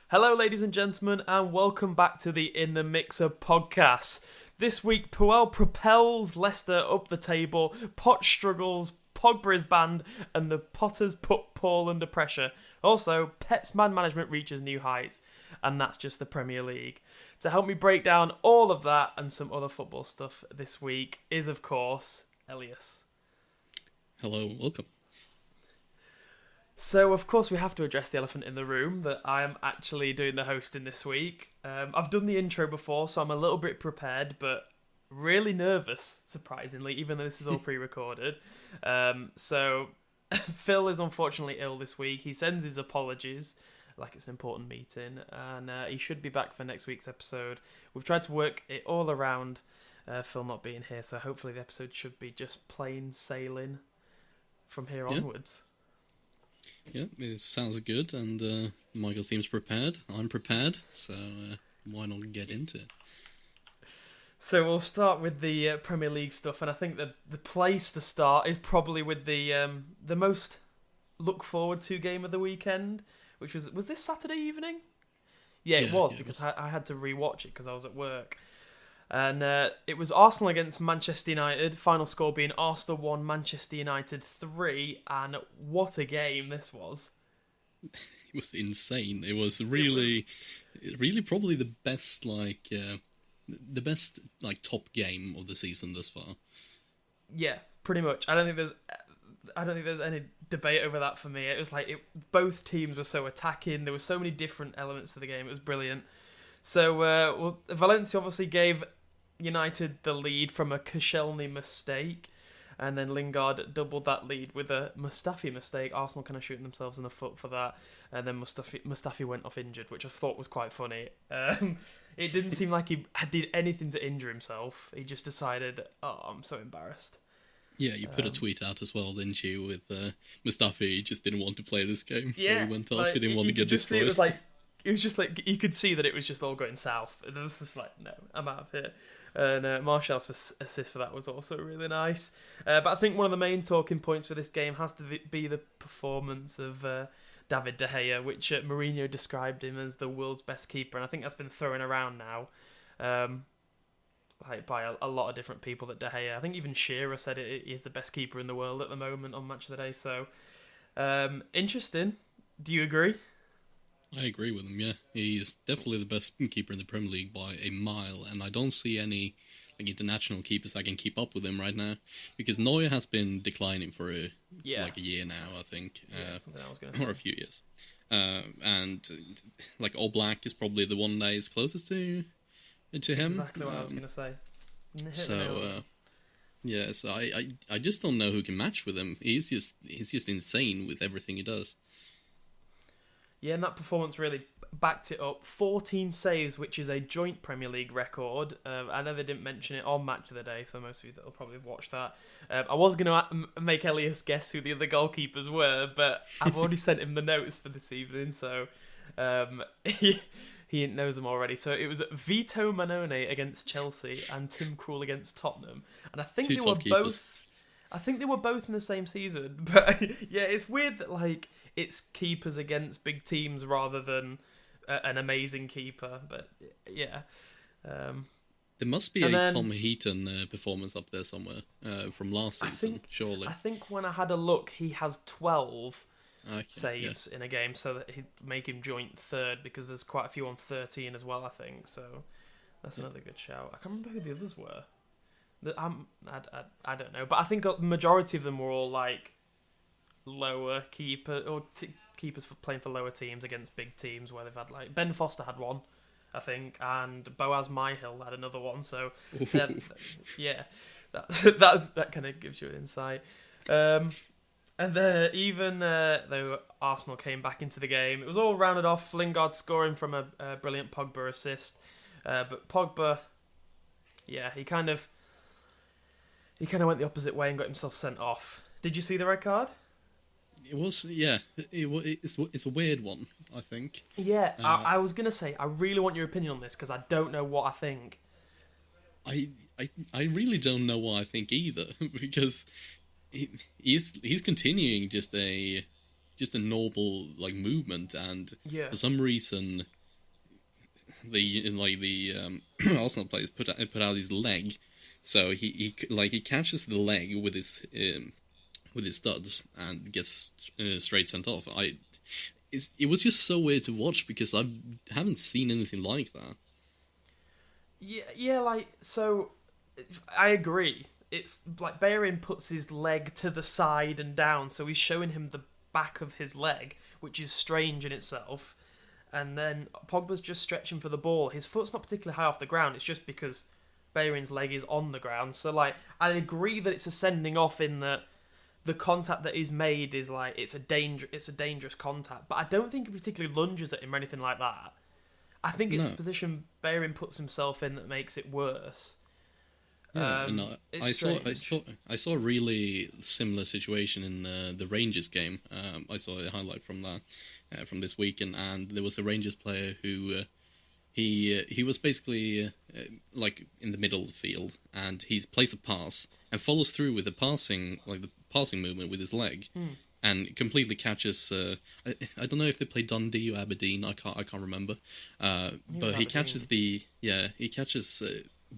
Hello, ladies and gentlemen, and welcome back to the In the Mixer podcast. This week, Puel propels Leicester up the table, Poch struggles, Pogba is banned, and the Potters put Paul under pressure. Also, Pep's man management reaches new heights, and that's just the Premier League. To help me break down all of that and some other football stuff this week is, of course, Elias. Hello, welcome. So, of course, we have to address the elephant in the room that I am actually doing the hosting this week. I've done the intro before, so I'm a little bit prepared, but really nervous, surprisingly, even though this is all pre-recorded. So, Phil is unfortunately ill this week. He sends his apologies, like it's an important meeting, and he should be back for next week's episode. We've tried to work it all around Phil not being here, so hopefully the episode should be just plain sailing from here onwards. Yeah, it sounds good, and Michael seems prepared. I'm prepared, so why not get into it? So we'll start with the Premier League stuff, and I think that the place to start is probably with the most look forward to game of the weekend, which was this Saturday evening? Yeah, it was, because I had to rewatch it because I was at work. And it was Arsenal against Manchester United, final score being Arsenal 1, Manchester United 3, and what a game this was. It was insane. It was really probably the best, top game of the season thus far. Yeah, pretty much. I don't think there's any debate over that for me. It was like both teams were so attacking. There were so many different elements to the game. It was brilliant. So Valencia obviously gave United the lead from a Koscielny mistake, and then Lingard doubled that lead with a Mustafi mistake. Arsenal kind of shooting themselves in the foot for that, and then Mustafi went off injured, which I thought was quite funny. It didn't seem like he did anything to injure himself. He just decided, oh, I'm so embarrassed. Yeah, you put a tweet out as well, didn't you, with Mustafi. He just didn't want to play this game, so he went off. He didn't want to get destroyed. It was just like you could see that it was just all going south. It was just like, no, I'm out of here. And Martial's assist for that was also really nice. But I think one of the main talking points for this game has to be the performance of David De Gea, which Mourinho described him as the world's best keeper, and I think that's been thrown around now, by a lot of different people. That De Gea, I think even Shearer said it is the best keeper in the world at the moment on Match of the Day. So interesting. Do you agree? I agree with him, yeah. He's definitely the best keeper in the Premier League by a mile, and I don't see any international keepers that can keep up with him right now, because Neuer has been declining for a year now, I think, something I was going to say. or a few years. And Oblak is probably the one that is closest to him. Exactly what I was going to say. So I just don't know who can match with him. He's just insane with everything he does. Yeah, and that performance really backed it up. 14 saves, which is a joint Premier League record. I know they didn't mention it on Match of the Day, for most of you that will probably have watched that. I was going to make Elias guess who the other goalkeepers were, but I've already sent him the notes for this evening, so he knows them already. So it was Vito Manone against Chelsea and Tim Krul against Tottenham. And I think they were both... I think they were both in the same season, but yeah, it's weird that it's keepers against big teams rather than an amazing keeper. But yeah, there must be Tom Heaton performance up there somewhere from last season, surely. I think when I had a look, he has 12 saves in a game, so that he'd make him joint third, because there's quite a few on 13 as well, I think. So that's another good shout. I can't remember who the others were. I don't know, but I think the majority of them were all lower keepers for playing for lower teams against big teams, where they've had Ben Foster had one, I think, and Boaz Myhill had another one. So yeah, that kind of gives you an insight. And even though Arsenal came back into the game, it was all rounded off. Lingard scoring from a brilliant Pogba assist, but Pogba, yeah, he kind of went the opposite way and got himself sent off. Did you see the red card? It was, yeah. It's a weird one, I think. Yeah, I was going to say, I really want your opinion on this, because I don't know what I think. I really don't know what I think either, because he's continuing just a normal movement, and for some reason Arsenal players put out his leg, so he catches the leg with his studs and gets straight sent off. It was just so weird to watch because I haven't seen anything like that. Yeah, like, so I agree. It's like Bellerin puts his leg to the side and down, so he's showing him the back of his leg, which is strange in itself. And then Pogba's just stretching for the ball. His foot's not particularly high off the ground. It's just because Bellerin's leg is on the ground. So, like, I agree that it's a sending off in that the contact that is made is like it's a dangerous contact. But I don't think he particularly lunges at him or anything like that. I think it's No. the position Bellerin puts himself in that makes it worse. Yeah, and It's I saw a really similar situation in the Rangers game. I saw a highlight from that from this weekend, and there was a Rangers player who he was basically like in the middle of the field, and he plays a pass and follows through with the passing movement with his leg. And completely catches. I don't know if they play Dundee or Aberdeen. I can't remember. But he catches he catches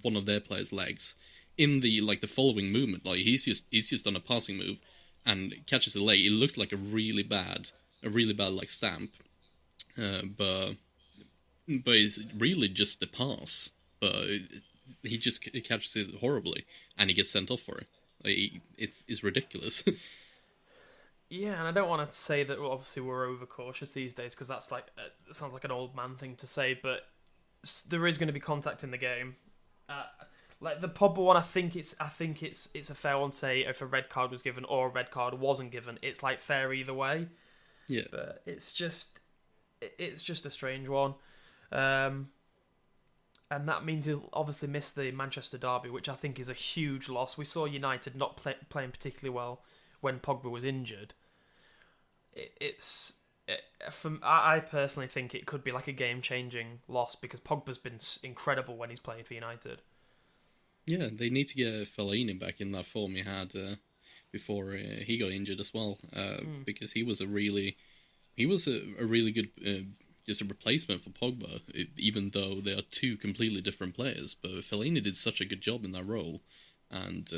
one of their players' legs in the following movement. Like he's just on a passing move and catches the leg. It looks like a really bad like stamp. But it's really just a pass. But he just catches it horribly and he gets sent off for it. Like, it's ridiculous. Yeah, and I don't want to say that obviously we're overcautious these days because that's like it sounds like an old man thing to say, but there is going to be contact in the game. Like the Pogba one, I think it's a fair one to say if a red card was given or a red card wasn't given. It's like fair either way. Yeah, But it's just a strange one, and that means he'll obviously miss the Manchester derby, which I think is a huge loss. We saw United not playing particularly well when Pogba was injured. I personally think it could be like a game-changing loss because Pogba's been incredible when he's playing for United. yeah, they need to get Fellaini back in that form he had before he got injured as well, because he was a really good just a replacement for Pogba, even though they are two completely different players. But Fellaini did such a good job in that role, and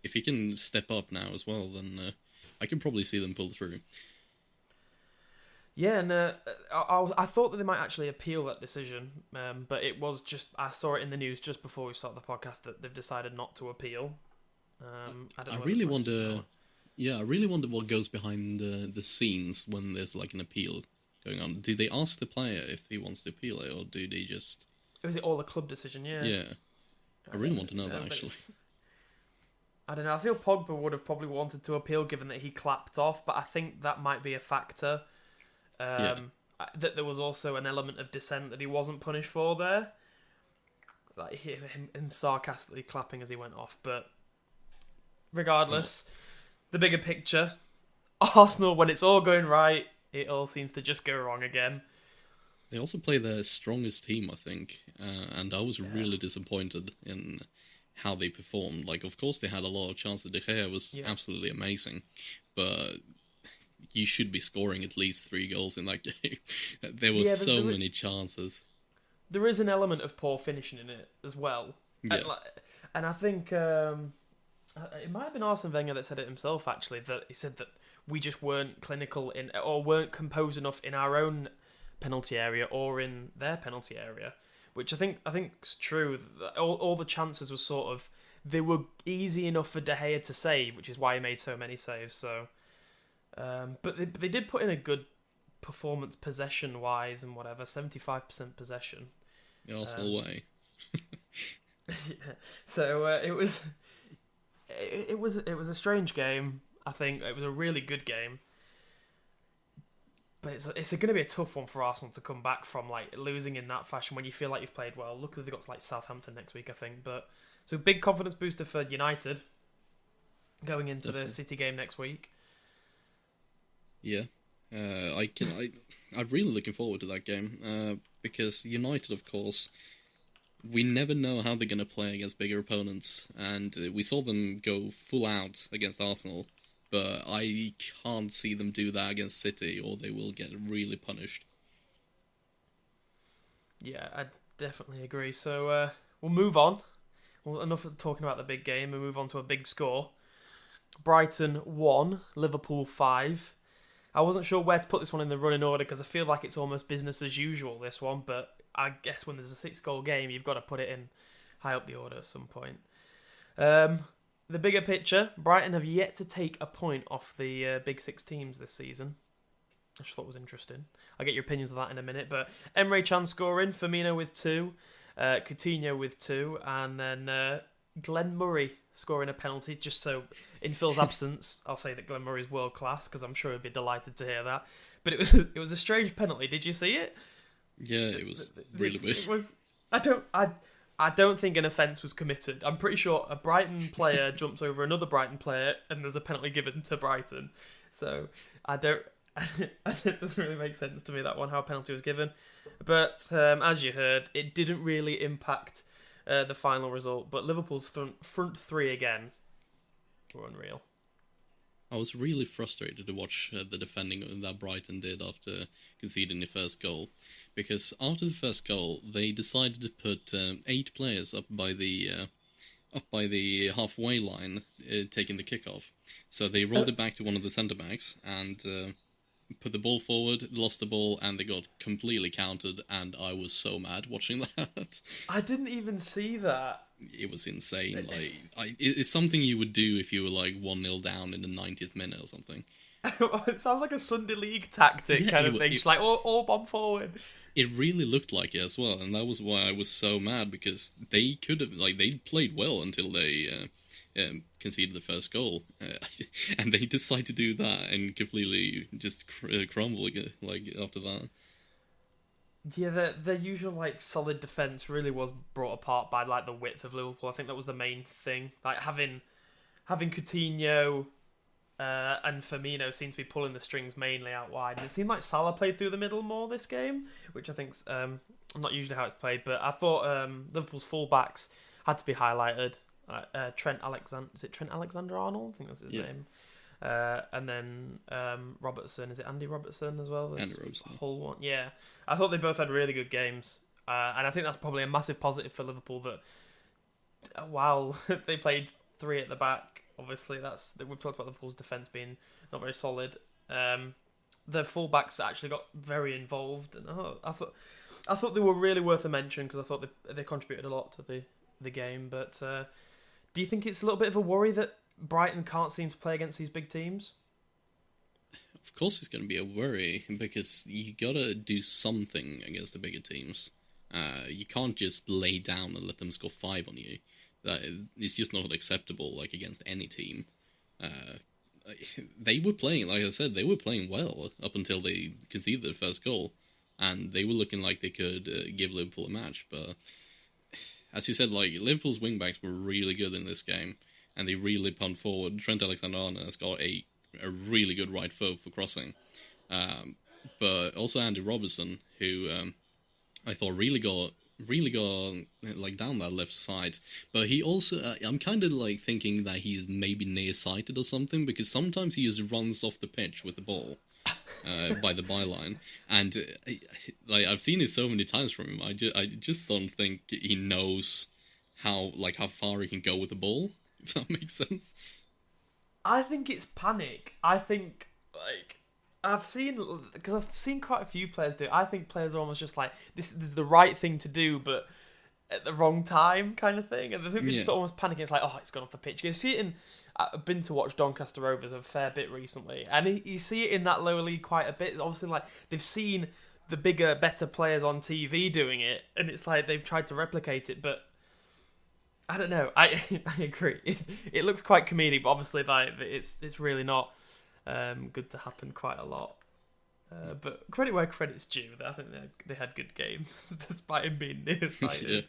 if he can step up now as well, then I can probably see them pull through. Yeah, and I thought that they might actually appeal that decision, but it was just I saw it in the news just before we started the podcast that they've decided not to appeal. I don't know. I really wonder what goes behind the scenes when there's like an appeal going on. Do they ask the player if he wants to appeal it, or do they just? Was it all a club decision? Yeah. Yeah, I really want to know that actually. I don't know. I feel Pogba would have probably wanted to appeal given that he clapped off, but I think that might be a factor. That there was also an element of dissent that he wasn't punished for there, like him sarcastically clapping as he went off. But regardless, the bigger picture, Arsenal, when it's all going right, it all seems to just go wrong again. They also play their strongest team, I think, and I was really disappointed in how they performed. Like, of course, they had a lot of chances. De Gea was absolutely amazing, but you should be scoring at least 3 goals in that game. There were so many chances. There is an element of poor finishing in it as well. Yeah. And I think it might have been Arsene Wenger that said it himself, actually, that he said that we just weren't clinical in or weren't composed enough in our own penalty area or in their penalty area, which I think is true. All the chances were sort of, they were easy enough for De Gea to save, which is why he made so many saves. So, but they did put in a good performance possession wise and whatever, 75% possession. The Arsenal way. Yeah. So it was a strange game. I think it was a really good game, but it's going to be a tough one for Arsenal to come back from, like losing in that fashion when you feel like you've played well. Luckily they've got like Southampton next week, I think. But so big confidence booster for United going into the City game next week. Yeah, I'm really looking forward to that game because United, of course, we never know how they're going to play against bigger opponents, and we saw them go full out against Arsenal, but I can't see them do that against City, or they will get really punished. Yeah, I definitely agree. So we'll move on. Well, enough of talking about the big game. We'll move on to a big score. Brighton 1, Liverpool 5. I wasn't sure where to put this one in the running order because I feel like it's almost business as usual, this one. But I guess when there's a 6-goal game, you've got to put it in high up the order at some point. Um, the bigger picture, Brighton have yet to take a point off the big six teams this season. I just thought it was interesting. I'll get your opinions of that in a minute. But Emre Can scoring, Firmino with 2, Coutinho with 2, and then Glenn Murray scoring a penalty. Just so, in Phil's absence, I'll say that Glenn Murray's world class because I'm sure he'd be delighted to hear that. But it was a strange penalty. Did you see it? Yeah, it was really weird. It was. I don't think an offence was committed. I'm pretty sure a Brighton player jumps over another Brighton player and there's a penalty given to Brighton. So I don't. It doesn't really make sense to me, that one, how a penalty was given. But as you heard, it didn't really impact the final result. But Liverpool's front three again were unreal. I was really frustrated to watch the defending that Brighton did after conceding the first goal. Because after the first goal, they decided to put 8 players up by the halfway line, taking the kickoff. So they rolled it back to one of the centre-backs and put the ball forward, lost the ball, and they got completely countered, and I was so mad watching that. I didn't even see that. It was insane. It's something you would do if you were like 1-0 down in the 90th minute or something. It sounds like a Sunday League tactic kind of thing. Just like, all bomb forward. It really looked like it as well, and that was why I was so mad, because they could have, they played well until they conceded the first goal, and they decided to do that and completely just crumble after that. Yeah, their usual solid defense really was brought apart by the width of Liverpool. I think that was the main thing. Having Coutinho and Firmino seemed to be pulling the strings mainly out wide, and it seemed like Salah played through the middle more this game, which I think's not usually how it's played. But I thought Liverpool's fullbacks had to be highlighted. Trent Alexander-Arnold, I think that's his name. And then Robertson, is it Andy Robertson as well? Andy Robertson. Whole one, yeah. I thought they both had really good games, and I think that's probably a massive positive for Liverpool. That while they played 3 at the back, obviously we've talked about Liverpool's defence being not very solid. The fullbacks actually got very involved, and I thought they were really worth a mention because I thought they contributed a lot to the game. But do you think it's a little bit of a worry that Brighton can't seem to play against these big teams? Of course it's going to be a worry, because you got to do something against the bigger teams. You can't just lay down and let them score 5 on you. It's just not acceptable, against any team. They were playing, like I said, they were playing well up until they conceded their first goal, and they were looking like they could give Liverpool a match. But as you said, Liverpool's wingbacks were really good in this game, and they really pumped forward. Trent Alexander-Arnold has got a really good right foot for crossing. But also Andy Robertson, who I thought really got down that left side. But he also, I'm kind of thinking that he's maybe nearsighted or something, because sometimes he just runs off the pitch with the ball by the byline, and I've seen it so many times from him. I just don't think he knows how far he can go with the ball, if that makes sense. I think it's panic. I think I've seen quite a few players do it. I think players are almost just this is the right thing to do, but at the wrong time, kind of thing. And I think they're just almost panicking. It's it's gone off the pitch. You see it I've been to watch Doncaster Rovers a fair bit recently, and you see it in that lower league quite a bit. Obviously, they've seen the bigger, better players on TV doing it, and it's they've tried to replicate it, but I don't know. I agree. It looks quite comedic, but obviously, it's really not good to happen quite a lot. But credit where credit's due. I think they had good games despite him being nearsighted.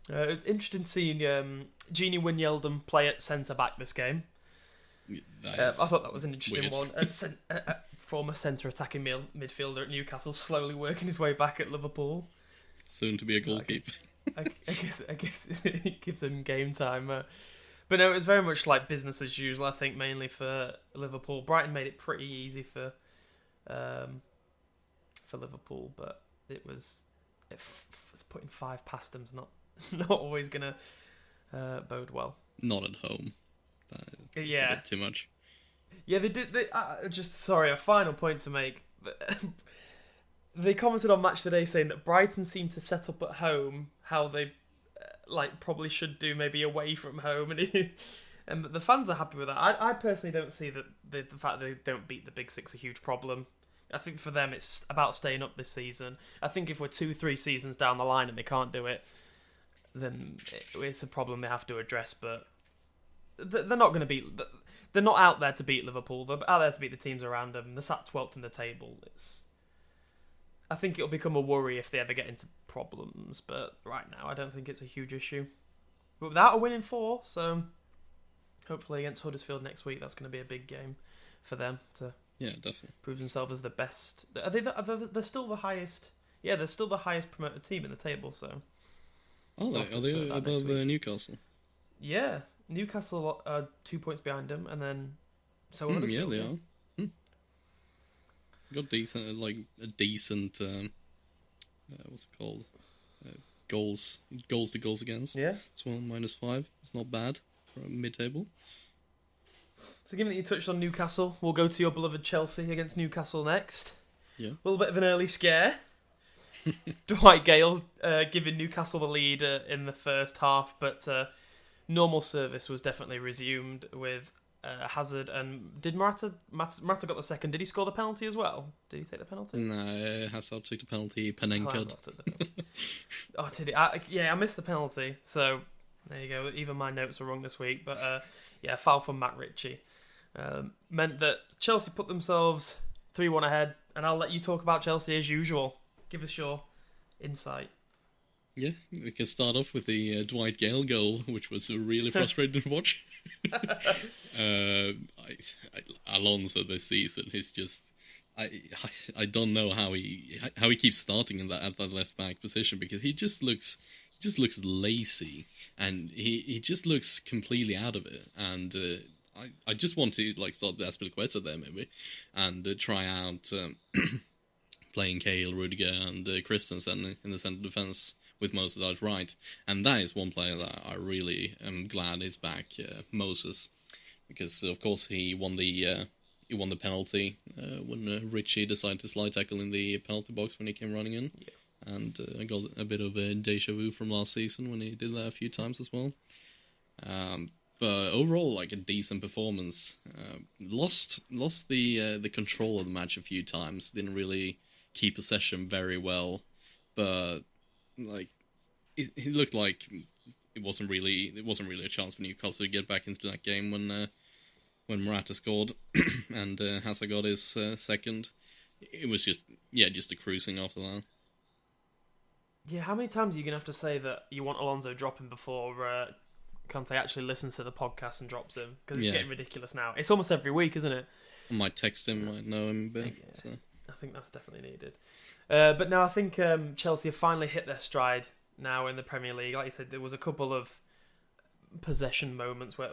It's interesting seeing Gini Wijnaldum play at centre back this game. I thought that was an interesting one. Former centre attacking midfielder at Newcastle, slowly working his way back at Liverpool. Soon to be a goalkeeper. I guess it gives him game time. But no, it was very much business as usual, I think, mainly for Liverpool. Brighton made it pretty easy for Liverpool, but it was it's putting 5 past them's not not always gonna bode well. Not at home. That's a Yeah, bit too much. yeah, they did. Just sorry, a final point to make. They commented on Match Today saying that Brighton seemed to set up at home how they probably should do, maybe away from home, and the fans are happy with that. I personally don't see that the fact that they don't beat the Big Six a huge problem. I think for them it's about staying up this season. I think if we're 2-3 seasons down the line and they can't do it, then it's a problem they have to address. But they're not going to beat. They're not out there to beat Liverpool. They're out there to beat the teams around them. They're sat 12th in the table. I think it'll become a worry if they ever get into problems. But right now, I don't think it's a huge issue. But without a win in 4, so hopefully against Huddersfield next week, that's going to be a big game for them to Definitely prove themselves as the best. They're still the highest. Yeah, they're still the highest promoted team in the table. So are they above Newcastle? Yeah, Newcastle are 2 points behind them, and then so Huddersfield. Yeah, they are. Got a decent what's it called? Goals to goals against. Yeah. It's -5. It's not bad for a mid-table. So given that you touched on Newcastle, we'll go to your beloved Chelsea against Newcastle next. Yeah. A little bit of an early scare. Dwight Gale giving Newcastle the lead in the first half, but normal service was definitely resumed with Hazard. And did Morata got the second? Did he score the penalty as well? Did he take the penalty? No, Hazard took the penalty. Panenka. Oh, did he? I missed the penalty. So there you go. Even my notes were wrong this week. But foul from Matt Ritchie meant that Chelsea put themselves 3-1 ahead. And I'll let you talk about Chelsea as usual. Give us your insight. Yeah, we can start off with the Dwight Gale goal, which was really frustrating to watch. Alonso this season is just... I don't know how he keeps starting at that left back position, because he just looks lazy, and he just looks completely out of it. And I just want to start Aspilicueta there maybe, and try out playing Cahill, Rudiger, and Christensen in the centre defence with Moses out right. And that is one player that I really am glad is back, Moses, because of course he won the penalty when Ritchie decided to slide tackle in the penalty box when he came running in. Yeah. And I got a bit of a deja vu from last season when he did that a few times as well. But overall, a decent performance. Lost the control of the match a few times. Didn't really keep possession very well. But it looked like it wasn't really a chance for Newcastle to get back into that game when Morata scored and Hazard got his second. It was just a cruising after that. Yeah, how many times are you going to have to say that you want Alonso dropping before Conte actually listens to the podcast and drops him? Because it's getting ridiculous now. It's almost every week, isn't it? I might text him, might know him a bit. Yeah, so. I think that's definitely needed. But no, I think Chelsea have finally hit their stride now in the Premier League. Like you said, there was a couple of possession moments where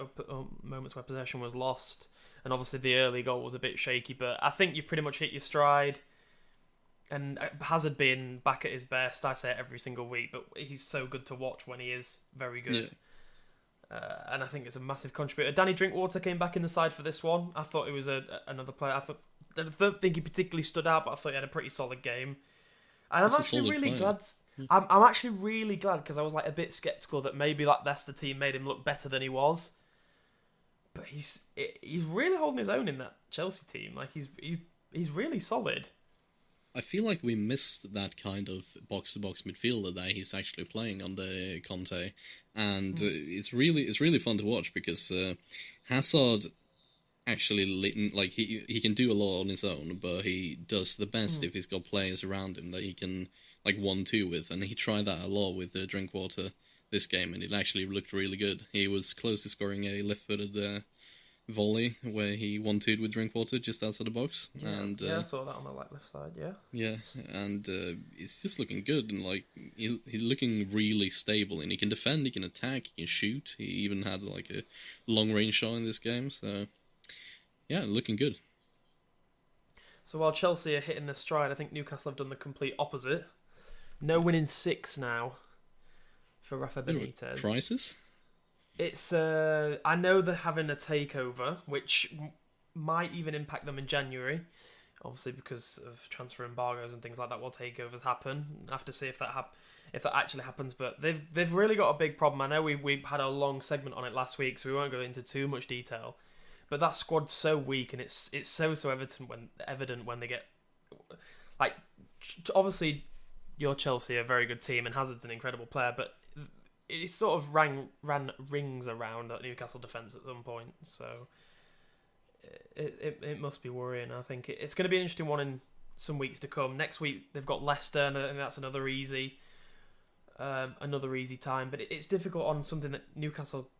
possession was lost, and obviously the early goal was a bit shaky. But I think you've pretty much hit your stride. And Hazard being back at his best, I say it every single week, but he's so good to watch when he is very good. Yeah. And I think it's a massive contributor. Danny Drinkwater came back in the side for this one. I thought it was another player. I don't think he particularly stood out, but I thought he had a pretty solid game. And I'm actually really glad. I'm actually really glad, because I was a bit skeptical that maybe Leicester team made him look better than he was. But he's really holding his own in that Chelsea team. He's really solid. I feel like we missed that kind of box-to-box midfielder that he's actually playing under Conte, and it's really fun to watch, because Hazard actually he can do a lot on his own, but he does the best if he's got players around him that he can 1-2 with, and he tried that a lot with Drinkwater this game, and it actually looked really good. He was close to scoring a left-footed volley where he 1-2'd with Drinkwater just outside the box. Yeah, and I saw that on the left side. Yeah, and it's just looking good, and he's looking really stable, and he can defend, he can attack, he can shoot. He even had a long range shot in this game, so yeah, looking good. So while Chelsea are hitting their stride, I think Newcastle have done the complete opposite. No win in 6 now for Rafa Bit of a Benitez. crisis. It's I know they're having a takeover, which might even impact them in January. Obviously, because of transfer embargoes and things like that, will takeovers happen? I have to see if that actually happens. But they've really got a big problem. I know we had a long segment on it last week, so we won't go into too much detail. But that squad's so weak, and it's so evident when they get like obviously your Chelsea are a very good team, and Hazard's an incredible player, but it sort of ran rings around that Newcastle defence at some point. So it must be worrying. I think it's going to be an interesting one in some weeks to come. Next week they've got Leicester, and I think that's another easy time. But it's difficult on something that Newcastle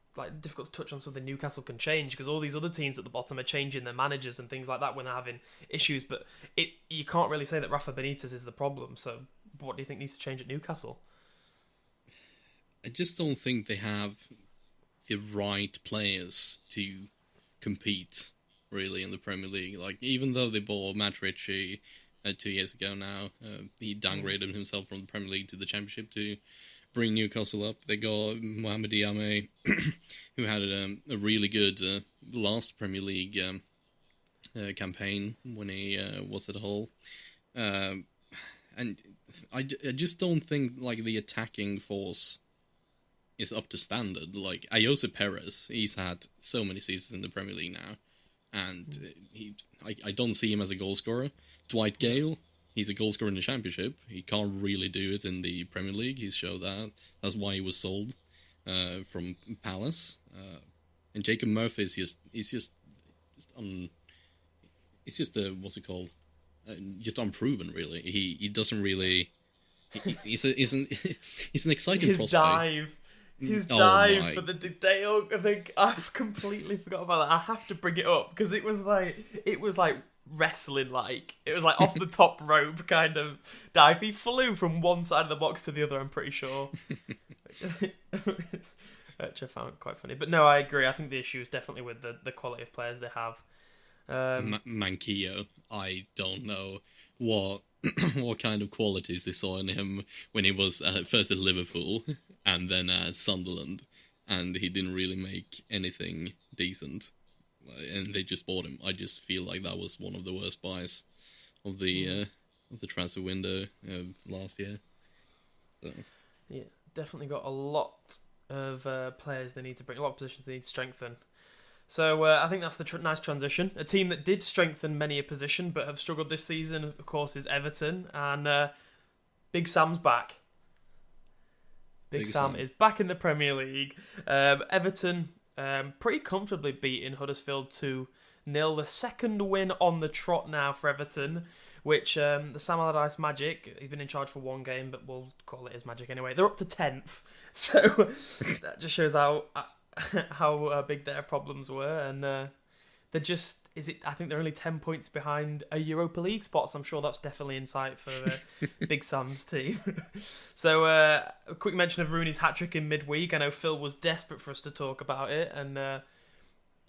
difficult to touch on something Newcastle can change, because all these other teams at the bottom are changing their managers and things like that when they're having issues. But you can't really say that Rafa Benitez is the problem. So what do you think needs to change at Newcastle? I just don't think they have the right players to compete really in the Premier League. Like, even though they bought Matt Ritchie 2 years ago now, he downgraded himself from the Premier League to the Championship to bring Newcastle up. They got Mohamed Diame, who had a really good last Premier League campaign when he was at Hull. And I just don't think like the attacking force is up to standard. Like Ayoze Perez, he's had so many seasons in the Premier League now, and I don't see him as a goal scorer. Dwight Gale, he's a goal scorer in the Championship. He can't really do it in the Premier League. He's showed that. That's why he was sold from Palace. And Jacob Murphy is just what's it called? Just unproven, really. He doesn't really. He's an exciting prospect. His dive for the Dale, I think I've completely forgot about that. I have to bring it up because it was like wrestling, it was like off the top rope kind of dive. He flew from one side of the box to the other, I'm pretty sure. Which I found quite funny. But no, I agree. I think the issue is definitely with the quality of players they have. Manquillo, I don't know what what kind of qualities they saw in him when he was first at Liverpool and then at Sunderland, and he didn't really make anything decent, and they just bought him. I just feel like that was one of the worst buys of the transfer window last year. So yeah, definitely got a lot of players they need to bring, a lot of positions they need to strengthen. So I think that's the nice transition. A team that did strengthen many a position but have struggled this season, of course, is Everton. And Big Sam's back. Big Sam is back in the Premier League. Everton pretty comfortably beating Huddersfield 2-0. The second win on the trot now for Everton, which the Sam Allardyce Magic, he's been in charge for one game, but we'll call it his Magic anyway. They're up to 10th. So that just shows how big their problems were, and they're just I think they're only 10 points behind a Europa League spot, so I'm sure that's definitely in sight for Big Sam's team. So a quick mention of Rooney's hat-trick in midweek. I know Phil was desperate for us to talk about it, and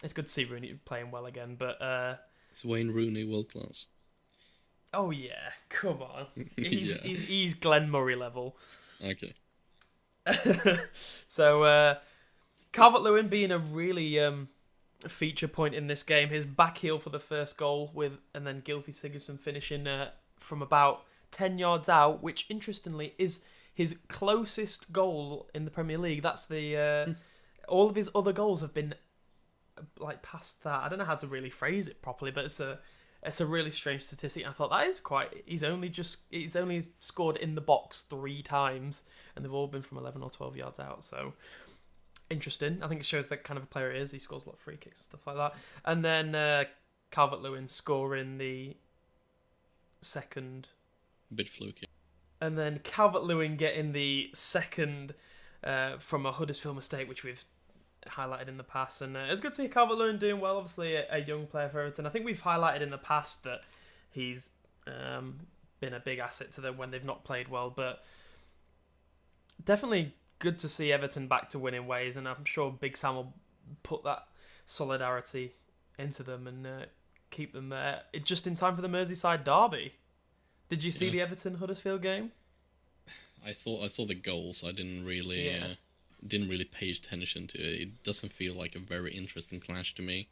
it's good to see Rooney playing well again, but is Wayne Rooney world class? Oh yeah, come on. He's Glenn Murray level. Okay. So Calvert-Lewin being a really feature point in this game. His back heel for the first goal, and then Gylfi Sigurdsson finishing from about 10 yards out, which interestingly is his closest goal in the Premier League. That's the all of his other goals have been past that. I don't know how to really phrase it properly, but it's a really strange statistic. I thought that is quite. He's only scored in the box 3 times, and they've all been from 11 or 12 yards out. So interesting. I think it shows that kind of a player he is. He scores a lot of free kicks and stuff like that. And then Calvert-Lewin scoring the second. A bit fluky. And then Calvert-Lewin getting the second from a Huddersfield mistake, which we've highlighted in the past. And it's good to see Calvert-Lewin doing well. Obviously, a young player for Everton. I think we've highlighted in the past that he's been a big asset to them when they've not played well. But definitely good to see Everton back to winning ways, and I'm sure Big Sam will put that solidarity into them and keep them there just in time for the Merseyside derby. Did you see the Everton Huddersfield game? I saw the goals. I Yeah. didn't really pay attention to it. It doesn't feel like a very interesting clash to me.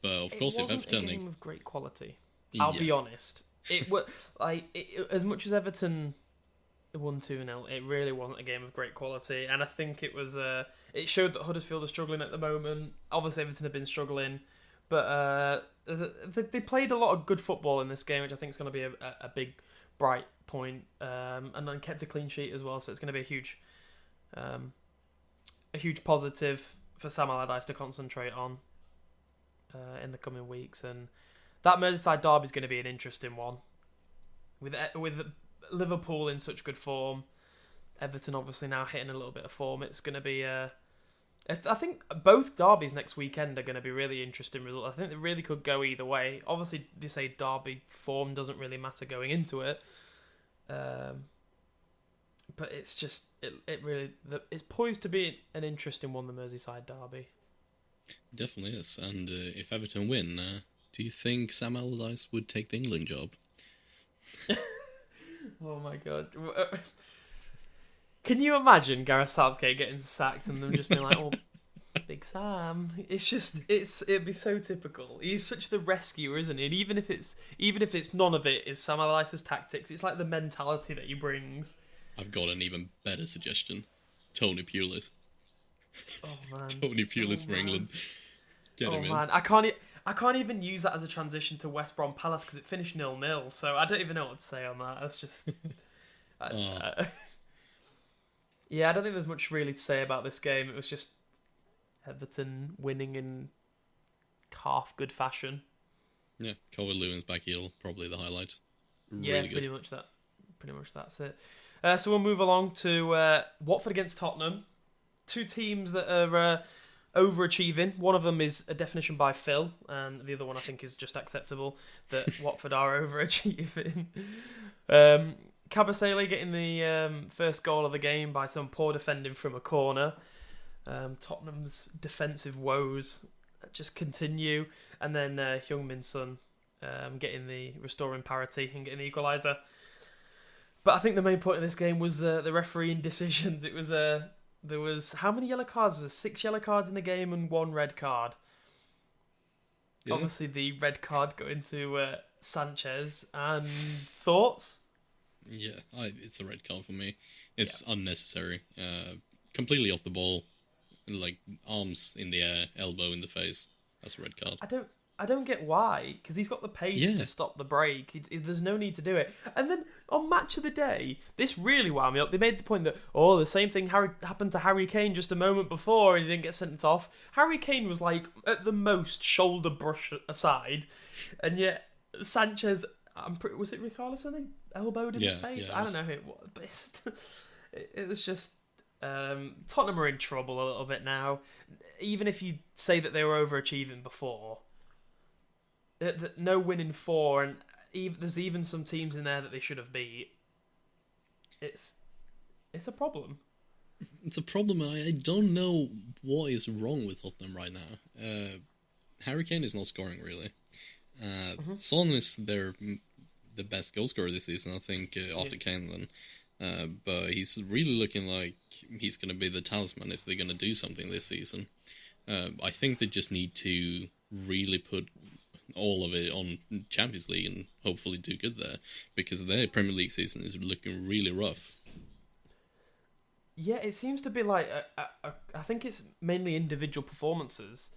But of It course, if wasn't a Everton, game of great quality. I'll yeah, be honest. It was as much as Everton won 2-0. It really wasn't a game of great quality, and I think it was. It showed that Huddersfield are struggling at the moment. Obviously, Everton have been struggling, but they played a lot of good football in this game, which I think is going to be a big bright point. And then kept a clean sheet as well, so it's going to be um, a huge positive for Sam Allardyce to concentrate on in the coming weeks. And that Merseyside derby is going to be an interesting one with Liverpool in such good form. Everton obviously now hitting a little bit of form. It's going to be. I think both derbies next weekend are going to be really interesting results. I think they really could go either way. Obviously, they say derby form doesn't really matter going into it, but it's just it really it's poised to be an interesting one. The Merseyside derby. definitely is. And if Everton win, do you think Sam Allardyce would take the England job? Oh my god. Can you imagine Gareth Southgate getting sacked and them just being like, "Oh, Big Sam"? It'd be so typical. He's such the rescuer, isn't he? And even if it's none of it is Sam Allardyce's tactics, it's like the mentality that he brings. I've got an even better suggestion. Tony Pulis. Oh man. Tony Pulis Oh, for man. England. Get Oh him in. man, I can't even use that as a transition to West Brom Palace because it finished 0-0. So I don't even know what to say on that. That's just. Oh, Yeah, I don't think there's much really to say about this game. It was just Everton winning in half good fashion. yeah. Calvert-Lewin's back heel, probably the highlight. Yeah, Really good. pretty much that. Pretty much that's it. So we'll move along to Watford against Tottenham. Two teams that are overachieving. One of them is a definition by Phil, and the other one I think is just acceptable that Watford are overachieving. Kabasele getting the first goal of the game by some poor defending from a corner. Tottenham's defensive woes just continue, and then Heung-min Son getting the restoring parity and getting the equaliser. But I think the main point of this game was the refereeing decisions. It was there was how many yellow cards? There was 6 yellow cards in the game and 1 red card. Yeah. Obviously, the red card going to Sanchez. And thoughts? Yeah, it's a red card for me. It's unnecessary. Completely off the ball. Like, arms in the air, elbow in the face. That's a red card. I don't get why, because he's got the pace Yeah. to stop the break. There's no need to do it. And then on Match of the Day, this really wound me up. They made the point that, the same thing happened to Harry Kane just a moment before and he didn't get sent off. Harry Kane was like, at the most, shoulder brush aside. And yet, Sanchez, was it Richarlison they elbowed in the face? Yeah, I don't know who it was. But it was just... Tottenham are in trouble a little bit now. Even if you say that they were overachieving before... no win in 4, and there's even some teams in there that they should have beat. It's a problem. It's a problem, and I don't know what is wrong with Tottenham right now. Harry Kane is not scoring, really. Son is the best goal scorer this season, I think, after Kane then. But he's really looking like he's going to be the talisman if they're going to do something this season. I think they just need to really put all of it on Champions League and hopefully do good there, because their Premier League season is looking really rough. Yeah, it seems to be like I think it's mainly individual performances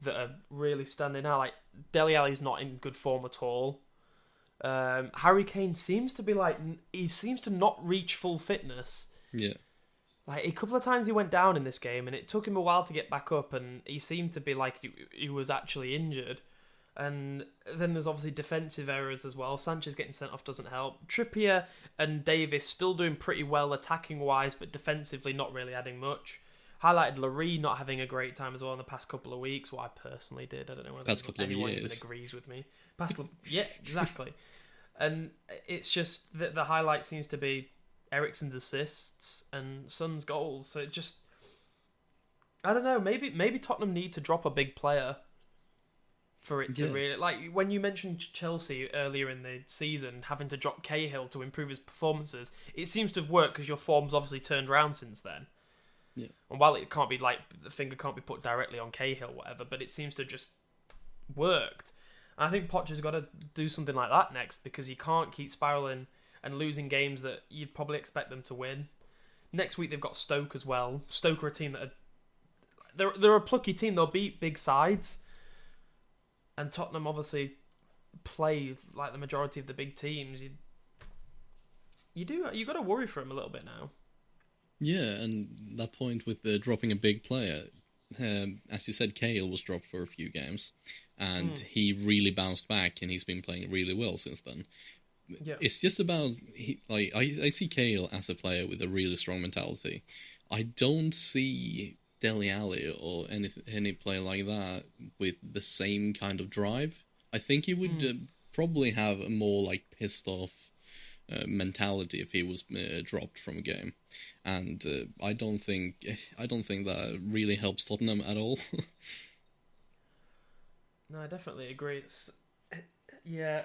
that are really standing out. Like Dele Alli's not in good form at all. Harry Kane seems to be he seems to not reach full fitness. Yeah. Like a couple of times he went down in this game, and it took him a while to get back up, and he seemed to be like he was actually injured. And then there's obviously defensive errors as well. Sanchez getting sent off doesn't help. Trippier and Davis still doing pretty well attacking-wise, but defensively not really adding much. Highlighted Larry not having a great time as well in the past couple of weeks, what I personally did. I don't know whether anyone even agrees with me. Yeah, exactly. And it's just that the highlight seems to be Eriksen's assists and Son's goals. So it just... I don't know, maybe Tottenham need to drop a big player. for it to Yeah. really, like when you mentioned Chelsea earlier in the season having to drop Cahill to improve his performances, it seems to have worked because your form's obviously turned around since then. Yeah. And while it can't be like the finger can't be put directly on Cahill, whatever, but it seems to have just worked. And I think Poch has got to do something like that next because he can't keep spiraling and losing games that you'd probably expect them to win. Next week they've got Stoke as well. Stoke are a team that they're a plucky team. They'll beat big sides, and Tottenham obviously play like the majority of the big teams. You got to worry for him a little bit now. Yeah, and that point with the dropping a big player, as you said, Cahill was dropped for a few games, and he really bounced back, and he's been playing really well since then. Yeah. It's just about I see Cahill as a player with a really strong mentality. I don't see Dele Alli or any player like that with the same kind of drive. I think he would probably have a more like pissed off mentality if he was dropped from a game, and I don't think that really helps Tottenham at all. No, I definitely agree. Yeah,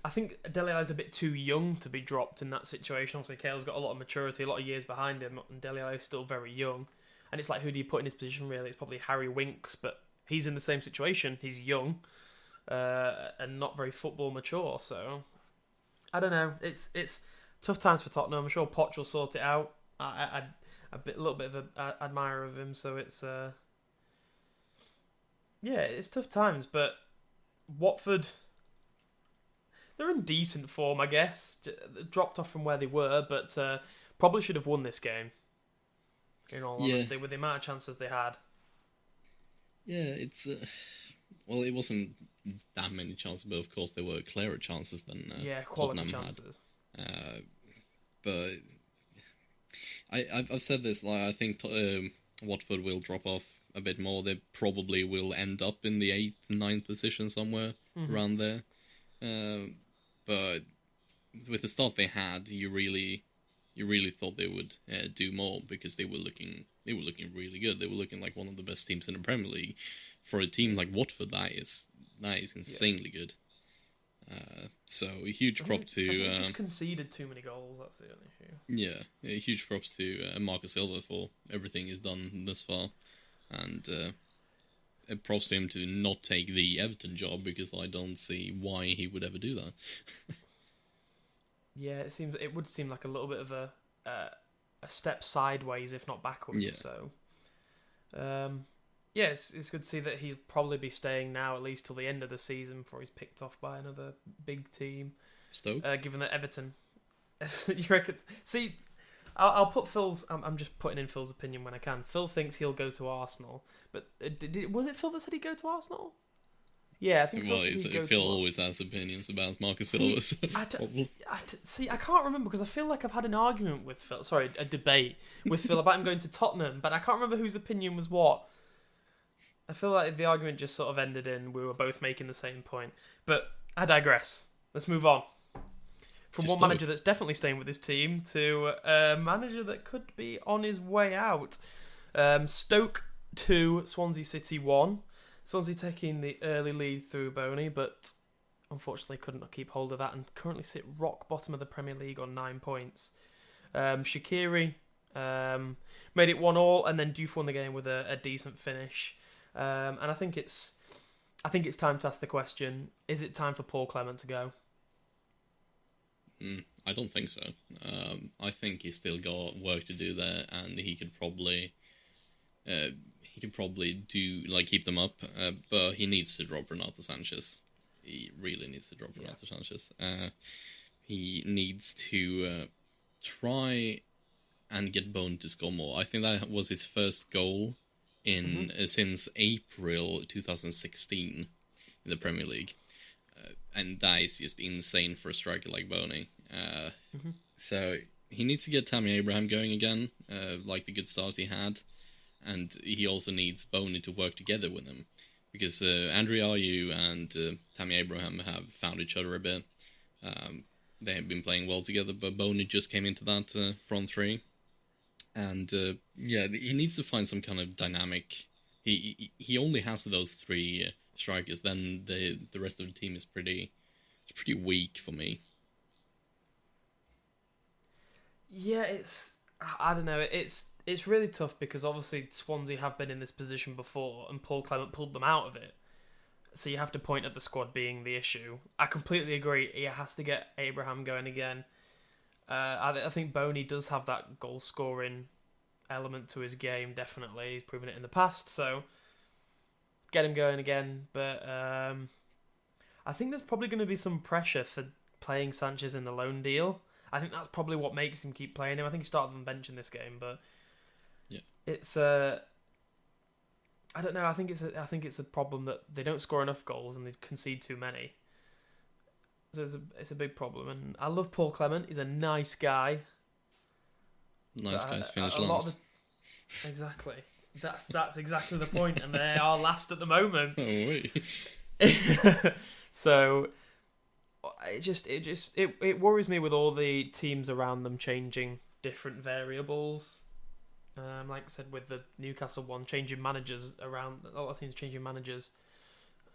I think Dele Alli's a bit too young to be dropped in that situation. Obviously, Cahill's got a lot of maturity, a lot of years behind him, and Dele Alli's still very young. And it's like, who do you put in his position, really? It's probably Harry Winks, but he's in the same situation. He's young and not very football mature, so I don't know. It's tough times for Tottenham. I'm sure Poch will sort it out. I'm a little bit of an admirer of him, so it's yeah, it's tough times. But Watford, they're in decent form, I guess. Dropped off from where they were, but probably should have won this game. In all honesty, with the amount of chances they had. Yeah, it's well, it wasn't that many chances, but of course there were clearer chances than quality Tottenham chances. had. But I've said this, like I think Watford will drop off a bit more. They probably will end up in the 8th, 9th position somewhere around there. But with the start they had, you really thought they would do more because they were looking really good. They were looking like one of the best teams in the Premier League. For a team like Watford, that is insanely good. So a huge prop to. They just conceded too many goals. That's the only issue. Yeah, a huge props to Marcus Silva for everything he's done thus far, and props to him to not take the Everton job because I don't see why he would ever do that. Yeah, it would seem like a little bit of a step sideways, if not backwards. Yeah. So, yeah, it's good to see that he'll probably be staying now at least till the end of the season before he's picked off by another big team. Stoke, given that Everton, you reckon? See, I'll put Phil's. I'm just putting in Phil's opinion when I can. Phil thinks he'll go to Arsenal, but was it Phil that said he'd go to Arsenal? Yeah, I think Phil always has opinions about Marcus Silva. See, I can't remember because I feel like I've had an argument with Phil. Sorry, a debate with Phil about him going to Tottenham, but I can't remember whose opinion was what. I feel like the argument just sort of ended in we were both making the same point. But I digress. Let's move on. From one manager that's definitely staying with his team to a manager that could be on his way out. Stoke 2, Swansea City 1. Swansea taking the early lead through Boney, but unfortunately couldn't keep hold of that and currently sit rock bottom of the Premier League on 9 points. Shaqiri made it 1-1 and then Diouf won the game with a decent finish. And I think it's time to ask the question: is it time for Paul Clement to go? I don't think so. I think he's still got work to do there, and he could probably do keep them up. But he needs to drop Renato Sanchez. He really needs to drop Renato Sanchez. He needs to try and get Bone to score more. I think that was his first goal in since April 2016 in the Premier League. And that is just insane for a striker like Boney. So he needs to get Tammy Abraham going again, like the good start he had. And he also needs Boney to work together with him. Because Andre Ayew and Tammy Abraham have found each other a bit. They have been playing well together, but Boney just came into that front three. And he needs to find some kind of dynamic. He only has those three strikers, then the rest of the team is pretty weak for me. Yeah, I don't know. It's really tough because obviously Swansea have been in this position before, and Paul Clement pulled them out of it. So you have to point at the squad being the issue. I completely agree. He has to get Abraham going again. I think Boney does have that goal scoring element to his game. Definitely, he's proven it in the past. So get him going again. But I think there's probably going to be some pressure for playing Sanchez in the loan deal. I think that's probably what makes him keep playing him. I think he started on the bench in this game, but yeah, it's I don't know. I think it's a problem that they don't score enough goals and they concede too many. So it's a big problem. And I love Paul Clement. He's a nice guy. Nice guys finish last. Exactly. That's exactly the point, and they are last at the moment. Oh wait. So it worries me with all the teams around them changing different variables. Like I said, with the Newcastle one, changing managers around, a lot of teams changing managers.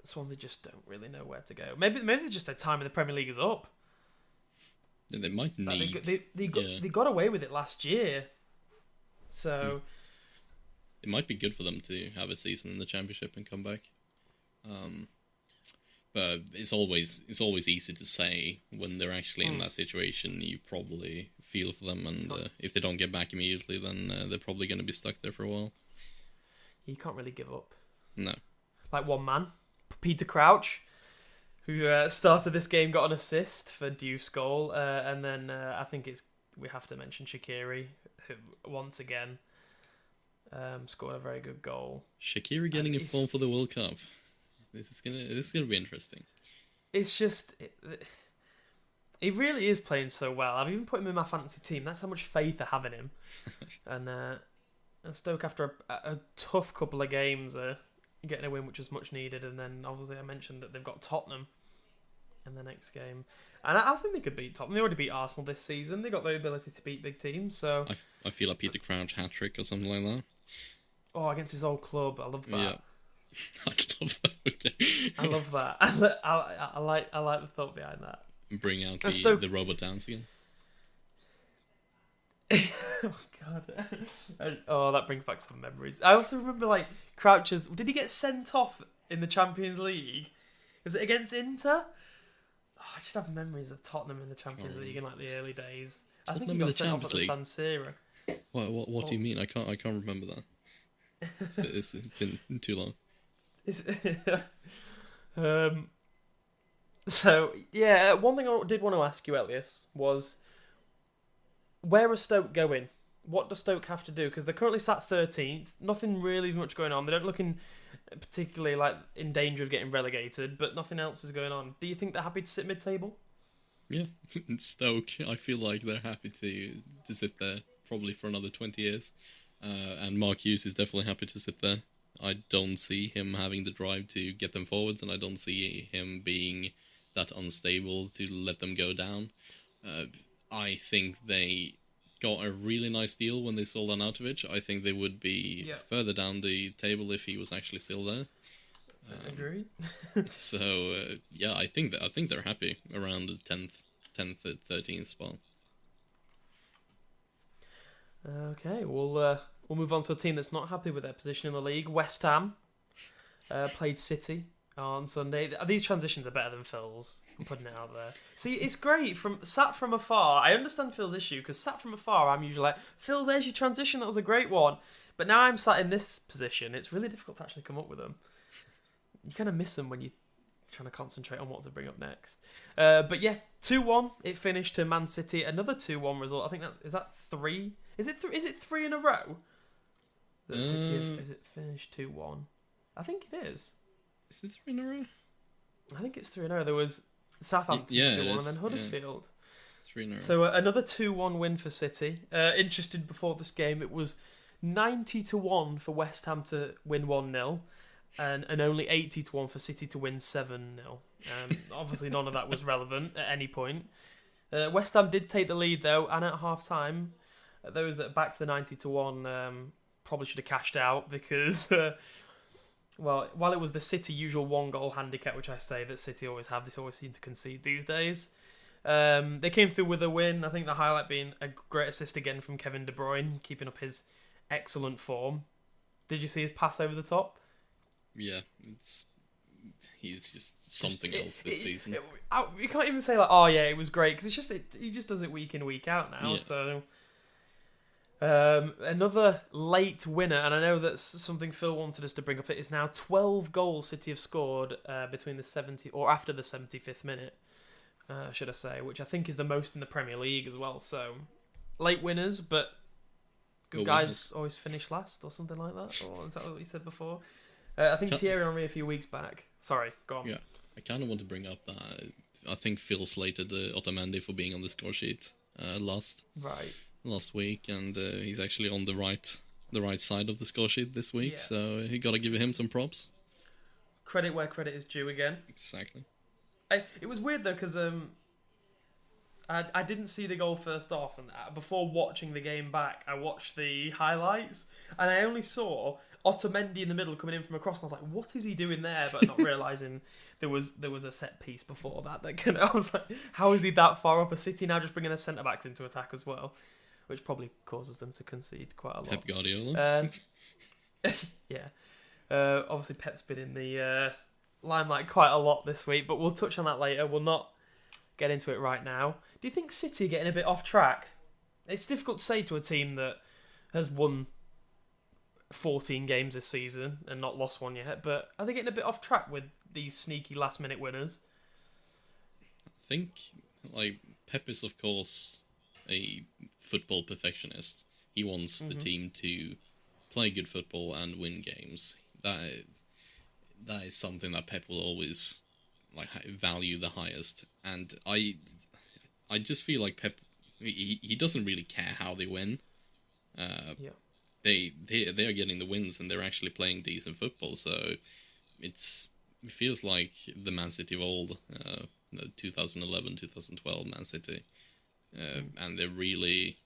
Swansea just don't really know where to go. Maybe just their time in the Premier League is up. They might need. Like they got away with it last year, so it might be good for them to have a season in the Championship and come back. But it's always easy to say when they're actually in that situation. You probably feel for them, and if they don't get back immediately, then they're probably going to be stuck there for a while. You can't really give up. No. Like one man, Peter Crouch, who started this game, got an assist for Diouf's goal, and then I think we have to mention Shaqiri, who once again scored a very good goal. Shaqiri getting in form for the World Cup. This is gonna be interesting. It's just he really is playing so well. I've even put him in my fantasy team. That's how much faith I have in him. And Stoke, after a tough couple of games, getting a win which was much needed, and then obviously I mentioned that they've got Tottenham in the next game, and I think they could beat Tottenham. They already beat Arsenal this season. They got the ability to beat big teams. So I feel like Peter Crouch hat-trick or something like that. Oh, against his old club, I love that. Yeah. I'd love that. I love that. I like the thought behind that. Bring out the robot dance again. Oh god. Oh, that brings back some memories. I also remember like Crouch's. Did he get sent off in the Champions League? Was it against Inter? Oh, I just have memories of Tottenham in the Champions League in like the early days. I think he got sent off at the San Siro. What do you mean? I can't remember that. It's been too long. So yeah, one thing I did want to ask you, Elias, was where are Stoke going? What does Stoke have to do? Because they're currently sat 13th. Nothing really much going on. They don't look particularly like in danger of getting relegated, but nothing else is going on. Do you think they're happy to sit mid-table? Yeah, Stoke. I feel like they're happy to sit there probably for another 20 years. And Mark Hughes is definitely happy to sit there. I don't see him having the drive to get them forwards, and I don't see him being that unstable to let them go down. I think they got a really nice deal when they sold Arnautovic. I think they would be further down the table if he was actually still there. Agreed. So I think they're happy around the 10th, 13th spot. Okay, we'll move on to a team that's not happy with their position in the league. West Ham played City on Sunday. These transitions are better than Phil's. I'm putting it out there. See, it's great. Sat from afar, I understand Phil's issue, because sat from afar, I'm usually like, Phil, there's your transition. That was a great one. But now I'm sat in this position. It's really difficult to actually come up with them. You kind of miss them when you're trying to concentrate on what to bring up next. But yeah, 2-1. It finished to Man City. Another 2-1 result. I think is that 3? Is it 3 in a row? That City is it finished 2-1? I think it is. Is it 3 in a row? I think it's 3 in a row. There was Southampton 2-1 and then Huddersfield. 3 in a row. So another 2-1 win for City. Interested before this game, it was 90-1 for West Ham to win 1-0. And only 80-1 for City to win 7-0. Obviously, none of that was relevant at any point. West Ham did take the lead, though, and at half-time, those that backed the 90-1 probably should have cashed out, because well, while it was the City usual 1-goal handicap, which I say that City always have, they always seem to concede these days. They came through with a win. I think the highlight being a great assist again from Kevin De Bruyne, keeping up his excellent form. Did you see his pass over the top? Yeah, he's just something else this season. You can't even say like, oh yeah, it was great, because he just does it week in, week out now. Yeah. So another late winner, and I know that's something Phil wanted us to bring up. It is now 12 goals City have scored between the 70 or after the 75th minute, should I say, which I think is the most in the Premier League as well. So late winners, but good guys always finish last, or something like that. Or is that what you said before? I think Thierry Henry a few weeks back. Sorry, go on. Yeah, I kind of want to bring up that I think Phil slated Otamendi for being on the score sheet last week, and he's actually on the right side of the score sheet this week. Yeah. So you got to give him some props. Credit where credit is due again. Exactly. It was weird though, because I didn't see the goal first off, and before watching the game back, I watched the highlights, and I only saw Otamendi in the middle coming in from across, and I was like, what is he doing there? But not realising there was a set piece before that I was like, how is he that far up? A City now just bringing their centre-backs into attack as well, which probably causes them to concede quite a lot. Pep Guardiola. Yeah. Obviously Pep's been in the limelight quite a lot this week, but we'll touch on that later. We'll not get into it right now. Do you think City are getting a bit off track? It's difficult to say to a team that has won 14 games this season and not lost one yet, but are they getting a bit off track with these sneaky last-minute winners? I think, Pep is, of course, a football perfectionist. He wants the team to play good football and win games. That is something that Pep will always value the highest. And I just feel like Pep, he doesn't really care how they win. Yeah. They are getting the wins, and they're actually playing decent football. So it feels like the Man City of old, 2011, 2012 Man City, and they're really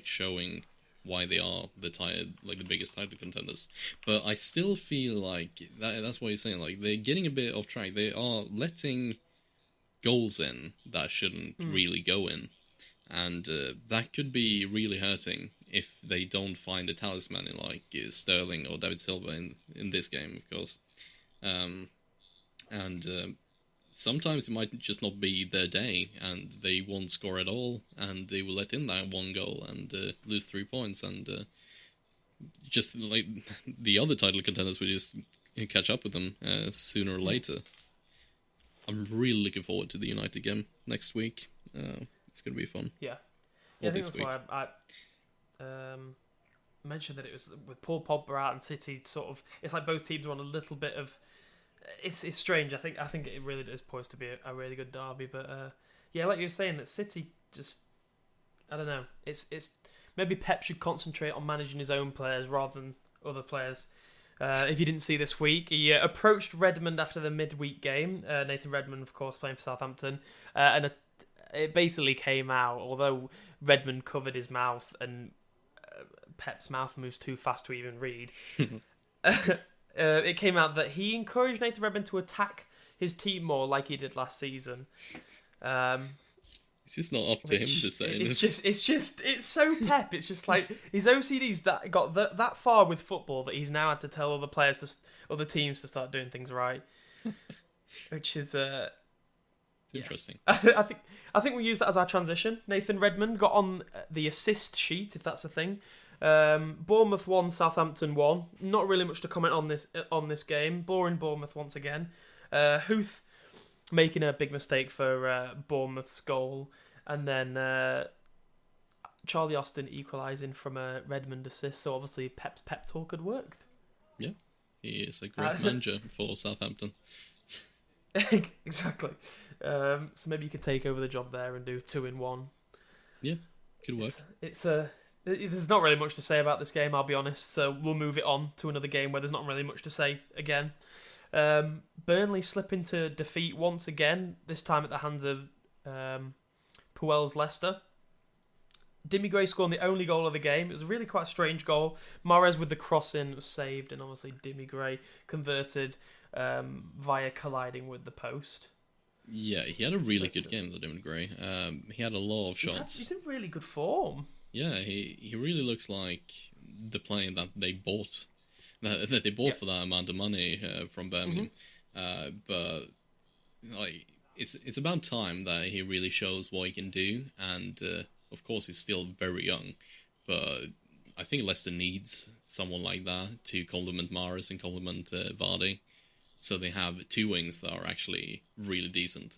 showing why they are the biggest title contenders. But I still feel like that's what you're saying. They're getting a bit off track. They are letting goals in that shouldn't really go in, and that could be really hurting if they don't find a talisman in Sterling or David Silva in this game, of course. Sometimes it might just not be their day, and they won't score at all, and they will let in that one goal and lose 3 points, and just the other title contenders will just catch up with them sooner or later. I'm really looking forward to the United game next week. It's going to be fun. Yeah. I think that's why I mentioned that it was with Paul Pogba out and City sort of. It's like both teams are on a little bit of. It's strange. I think it really is poised to be a really good derby, but yeah, like you were saying, that City just. I don't know. It's maybe Pep should concentrate on managing his own players rather than other players. If you didn't see this week, he approached Redmond after the midweek game. Nathan Redmond, of course, playing for Southampton, and it basically came out. Although Redmond covered his mouth and Pep's mouth moves too fast to even read. It came out that he encouraged Nathan Redmond to attack his team more like he did last season. It's just not up to him to say. It's so Pep. It's just like his OCD's that got that far with football that he's now had to tell other teams to start doing things right, which is interesting. I think we use that as our transition. Nathan Redmond got on the assist sheet, if that's a thing. Bournemouth 1, Southampton 1. Not really much to comment on this game. Boring Bournemouth once again. Huth making a big mistake for Bournemouth's goal, and then Charlie Austin equalising from a Redmond assist. So obviously Pep's pep talk had worked. Yeah, he is a great manager for Southampton. Exactly. So maybe you could take over the job there and do 2 in 1. Yeah, could work. There's not really much to say about this game, I'll be honest. So we'll move it on to another game where there's not really much to say again. Burnley slip into defeat once again, this time at the hands of Puel's Leicester. Demi Gray scoring the only goal of the game. It was really quite a strange goal. Mahrez with the cross in was saved, and obviously Demi Gray converted via colliding with the post. Yeah, he had a really good game, the Demon Gray. He had a lot of shots. He's in really good form. Yeah, he really looks like the player that they bought, that they bought for that amount of money from Birmingham. But like, it's about time that he really shows what he can do. And of course, he's still very young, but I think Leicester needs someone like that to complement Mahrez and complement Vardy. So they have two wings that are actually really decent.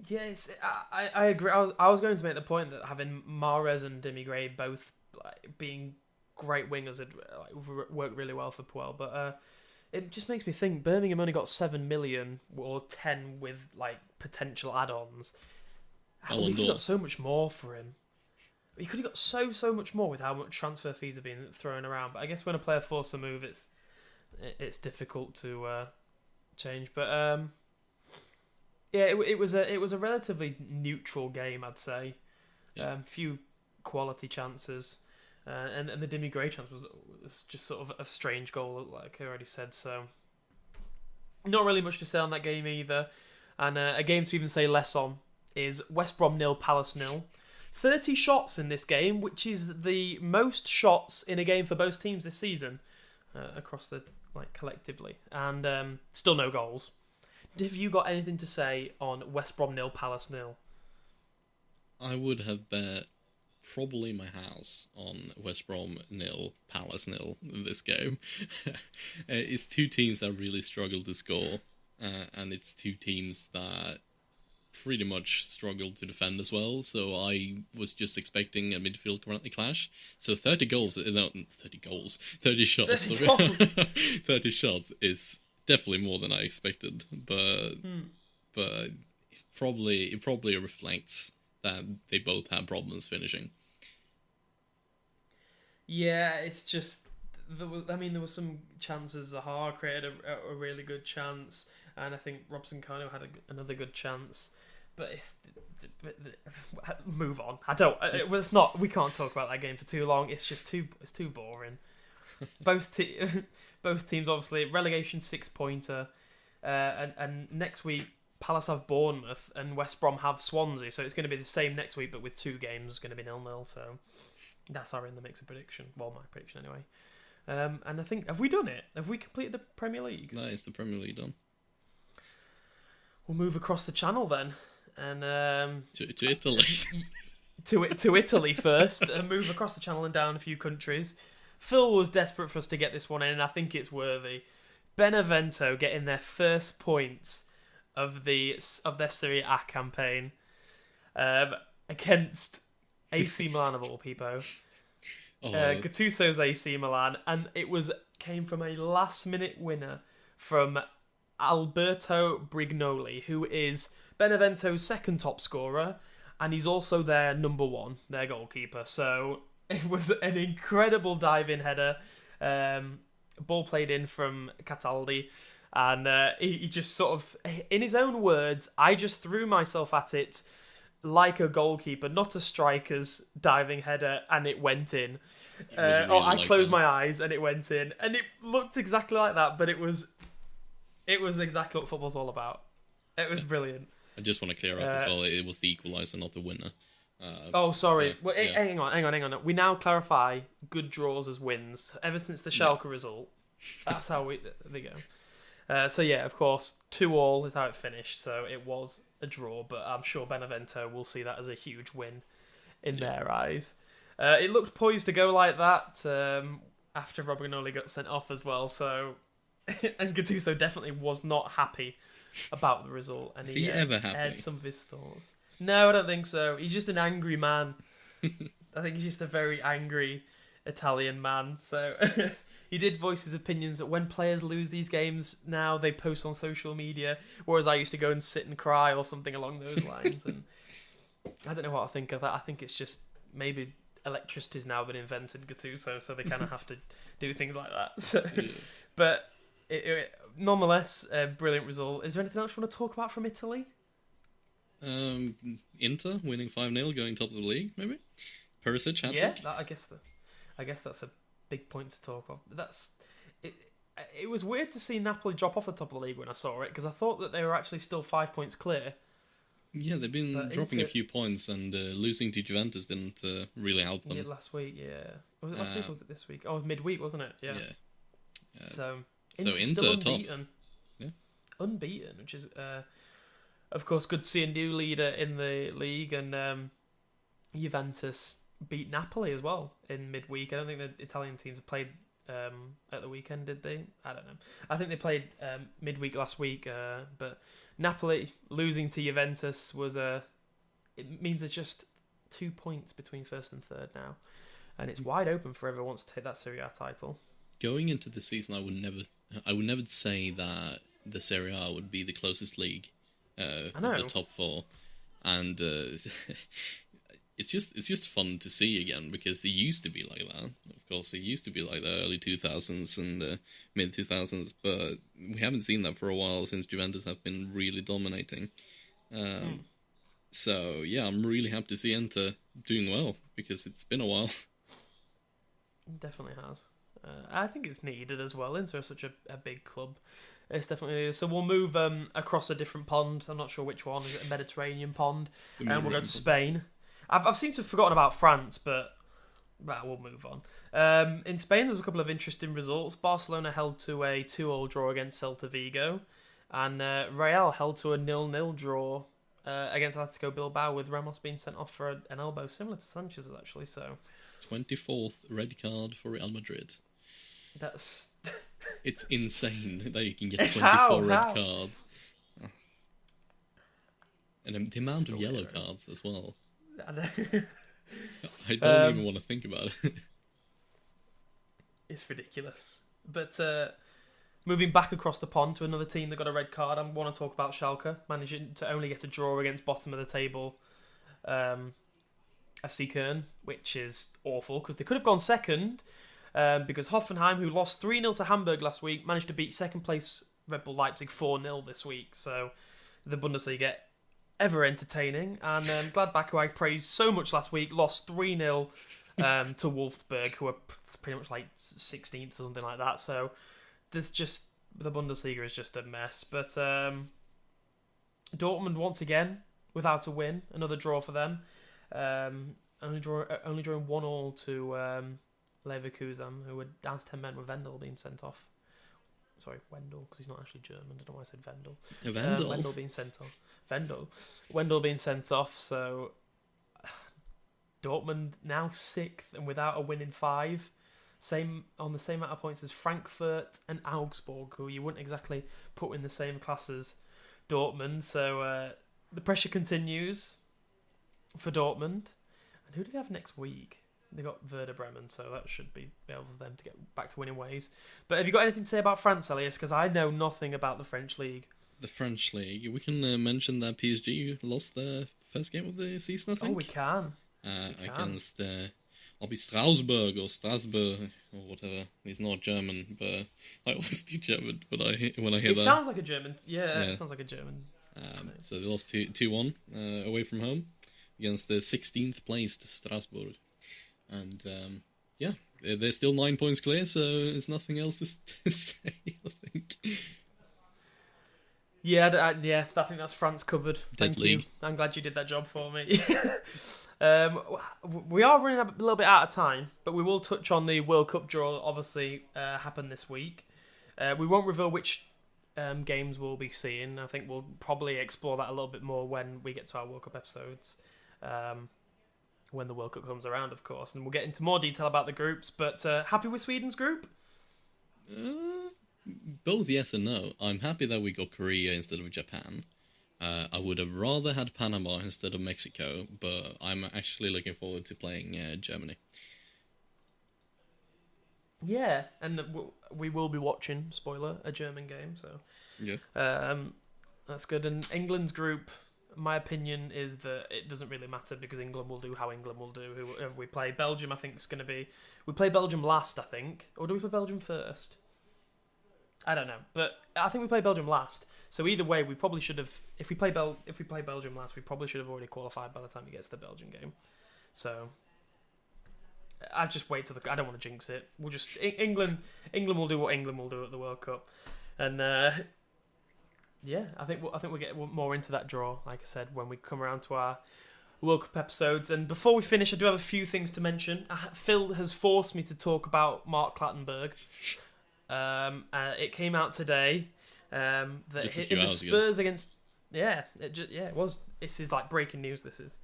Yes, I agree. I was going to make the point that having Mahrez and Demi Gray both being great wingers would work really well for Puel, but it just makes me think Birmingham only got 7 million or 10 with potential add-ons. We could have got so much more for him. You could have got so much more with how much transfer fees have been thrown around. But I guess when a player forces a move, it's difficult to change. But yeah, it was a relatively neutral game, I'd say. Yeah. Few quality chances, and the Demi Gray chance was just sort of a strange goal, like I already said. So not really much to say on that game either. And a game to even say less on is West Brom 0, Palace 0. 30 shots in this game, which is the most shots in a game for both teams this season across the collectively, and still no goals. Have you got anything to say on West Brom 0, Palace 0? I would have bet probably my house on West Brom 0, Palace 0 in this game. It's two teams that really struggle to score, and it's two teams that pretty much struggled to defend as well, so I was just expecting a midfield clash. So 30 goals, no, 30 goals, 30 shots. 30 goals. 30 shots is definitely more than I expected, but it probably reflects that they both have problems finishing. Yeah, it's just there was some chances. Zaha created a really good chance, and I think Robson Kano had another good chance. But move on. It's not. We can't talk about that game for too long. It's just too boring. Both teams obviously relegation 6-pointer, and next week Palace have Bournemouth and West Brom have Swansea. So it's going to be the same next week, but with two games going to be 0-0. So that's our in the mix of prediction. Well, my prediction anyway. And I think, have we done it? Have we completed the Premier League? That is the Premier League done. We'll move across the channel then. And to Italy. to Italy first, and move across the channel and down a few countries. Phil was desperate for us to get this one in, and I think it's worthy. Benevento getting their first points of their Serie A campaign against AC Milan of all people. Gattuso's AC Milan, and it came from a last-minute winner from Alberto Brignoli, who is Benevento's second top scorer, and he's also their number one, their goalkeeper. So it was an incredible dive-in header, ball played in from Cataldi, and he just sort of, in his own words, I just threw myself at it like a goalkeeper, not a striker's diving header, and it went in. I closed my eyes and it went in, and it looked exactly like that, but it was exactly what football's all about. It was brilliant. I just want to clear up as well, it was the equaliser, not the winner. Sorry. Yeah, well, yeah. Hang on. We now clarify good draws as wins. Ever since the Schalke result, that's how they go. So yeah, of course, 2-2 is how it finished. So it was a draw, but I'm sure Benevento will see that as a huge win in their eyes. It looked poised to go like that after Romagnoli got sent off as well. So and Gattuso definitely was not happy about the result, and he ever happy? Aired some of his thoughts. No, I don't think so. He's just an angry man. I think he's just a very angry Italian man. So he did voice his opinions that when players lose these games now, they post on social media, whereas I used to go and sit and cry or something along those lines. And I don't know what I think of that. I think it's just maybe electricity's now been invented, Gattuso, so they kind of have to do things like that. So, Yeah. But nonetheless, a brilliant result. Is there anything else you want to talk about from Italy? Inter winning 5-0, going top of the league, maybe. Perisic hat Yeah, trick. I guess that's a big point to talk of. That's it. It was weird to see Napoli drop off the top of the league when I saw it because I thought that they were actually still 5 points clear. Yeah, they've been But dropping a Inter, few points, and losing to Juventus didn't really help yeah, them. last week, yeah, was it last week? Or Uh, was it this week? Oh, it was midweek, wasn't it? Yeah. yeah. Uh, So so Inter's still Inter top. unbeaten, Yeah. which is of course good to see a new leader in the league, and Juventus beat Napoli as well in midweek. I don't think the Italian teams have played at the weekend, did they? I don't know. I think they played midweek last week, but Napoli losing to Juventus was it means there's just 2 points between first and third now, and it's wide open for everyone who wants to take that Serie A title. Going into the season, I would never say that the Serie A would be the closest league I of the know. top four, and it's just fun to see again because it used to be like that. Of course, it used to be like the early 2000s and mid 2000s, but we haven't seen that for a while since Juventus have been really dominating. So yeah, I'm really happy to see Inter doing well because it's been a while. It definitely has. I think it's needed as well into such a big club. It's definitely is. So we'll move across a different pond. I'm not sure which one. Is it a Mediterranean pond? And we'll go to Spain. I've seemed to have forgotten about France, but we'll move on. In Spain, there's a couple of interesting results. Barcelona held to a 2-2 draw against Celta Vigo, and Real held to a 0-0 draw against Atletico Bilbao, with Ramos being sent off for an elbow, similar to Sanchez's actually. So 24th red card for Real Madrid. that's It's insane that you can get It's 24 red how? cards. And the amount of Still yellow hilarious. cards as well. I know. I don't even want to think about it. It's ridiculous. But moving back across the pond to another team that got a red card, I want to talk about Schalke, managing to only get a draw against bottom of the table FC Köln, which is awful because they could have gone second because Hoffenheim, who lost 3-0 to Hamburg last week, managed to beat second place Red Bull Leipzig 4-0 this week. So the Bundesliga ever entertaining. And Gladbach, who I praised so much last week, lost 3-0 to Wolfsburg, who are pretty much like 16th or something like that. So there's just the Bundesliga is just a mess. But Dortmund once again without a win, another draw for them. Only drawing 1-1 to Leverkusen, who were down to 10 men with Vendel being sent off. Sorry, Wendell, because he's not actually German. I don't know why I said Vendel. Vandal. Wendell being sent off. Wendell being sent off. So Dortmund now 6th and without a win in 5. On the same amount of points as Frankfurt and Augsburg, who you wouldn't exactly put in the same class as Dortmund. So the pressure continues for Dortmund. And who do they have next week? They got Werder Bremen, so that should be able for them to get back to winning ways. But have you got anything to say about France, Elias? Because I know nothing about the French league. The French league. We can mention that PSG lost their first game of the season, I think. Oh, we can. Against I'll be Strasbourg or Strasbourg or whatever. He's not German, but I always do German when I hear It that. sounds like a German. Yeah, it sounds like a German. So they lost 2-1 away from home against the 16th placed Strasbourg. And they're still 9 points clear, so there's nothing else to say, I think. Yeah, I think that's France covered. Thank you. League. I'm glad you did that job for me. We are running a little bit out of time, but we will touch on the World Cup draw that obviously happened this week. We won't reveal which games we'll be seeing. I think we'll probably explore that a little bit more when we get to our World Cup episodes. When the World Cup comes around, of course. And we'll get into more detail about the groups. But happy with Sweden's group? Both yes and no. I'm happy that we got Korea instead of Japan. I would have rather had Panama instead of Mexico, but I'm actually looking forward to playing Germany. Yeah, and we will be watching, spoiler, a German game. So Yeah. that's good. And England's group, my opinion is that it doesn't really matter because England will do how England will do. Whoever we play, Belgium, I think is going to be. We play Belgium last, I think, or do we play Belgium first? I don't know, but I think we played Belgium last. So either way, we probably should have. If we play Belgium last, we probably should have already qualified by the time it gets to the Belgian game. So I just wait till I don't want to jinx it. We'll just England. England will do what England will do at the World Cup, and yeah, I think we'll get more into that draw. Like I said, when we come around to our World Cup episodes. And before we finish, I do have a few things to mention. Phil has forced me to talk about Mark Clattenburg. It came out today that in the Spurs against it was. This is like breaking news. This is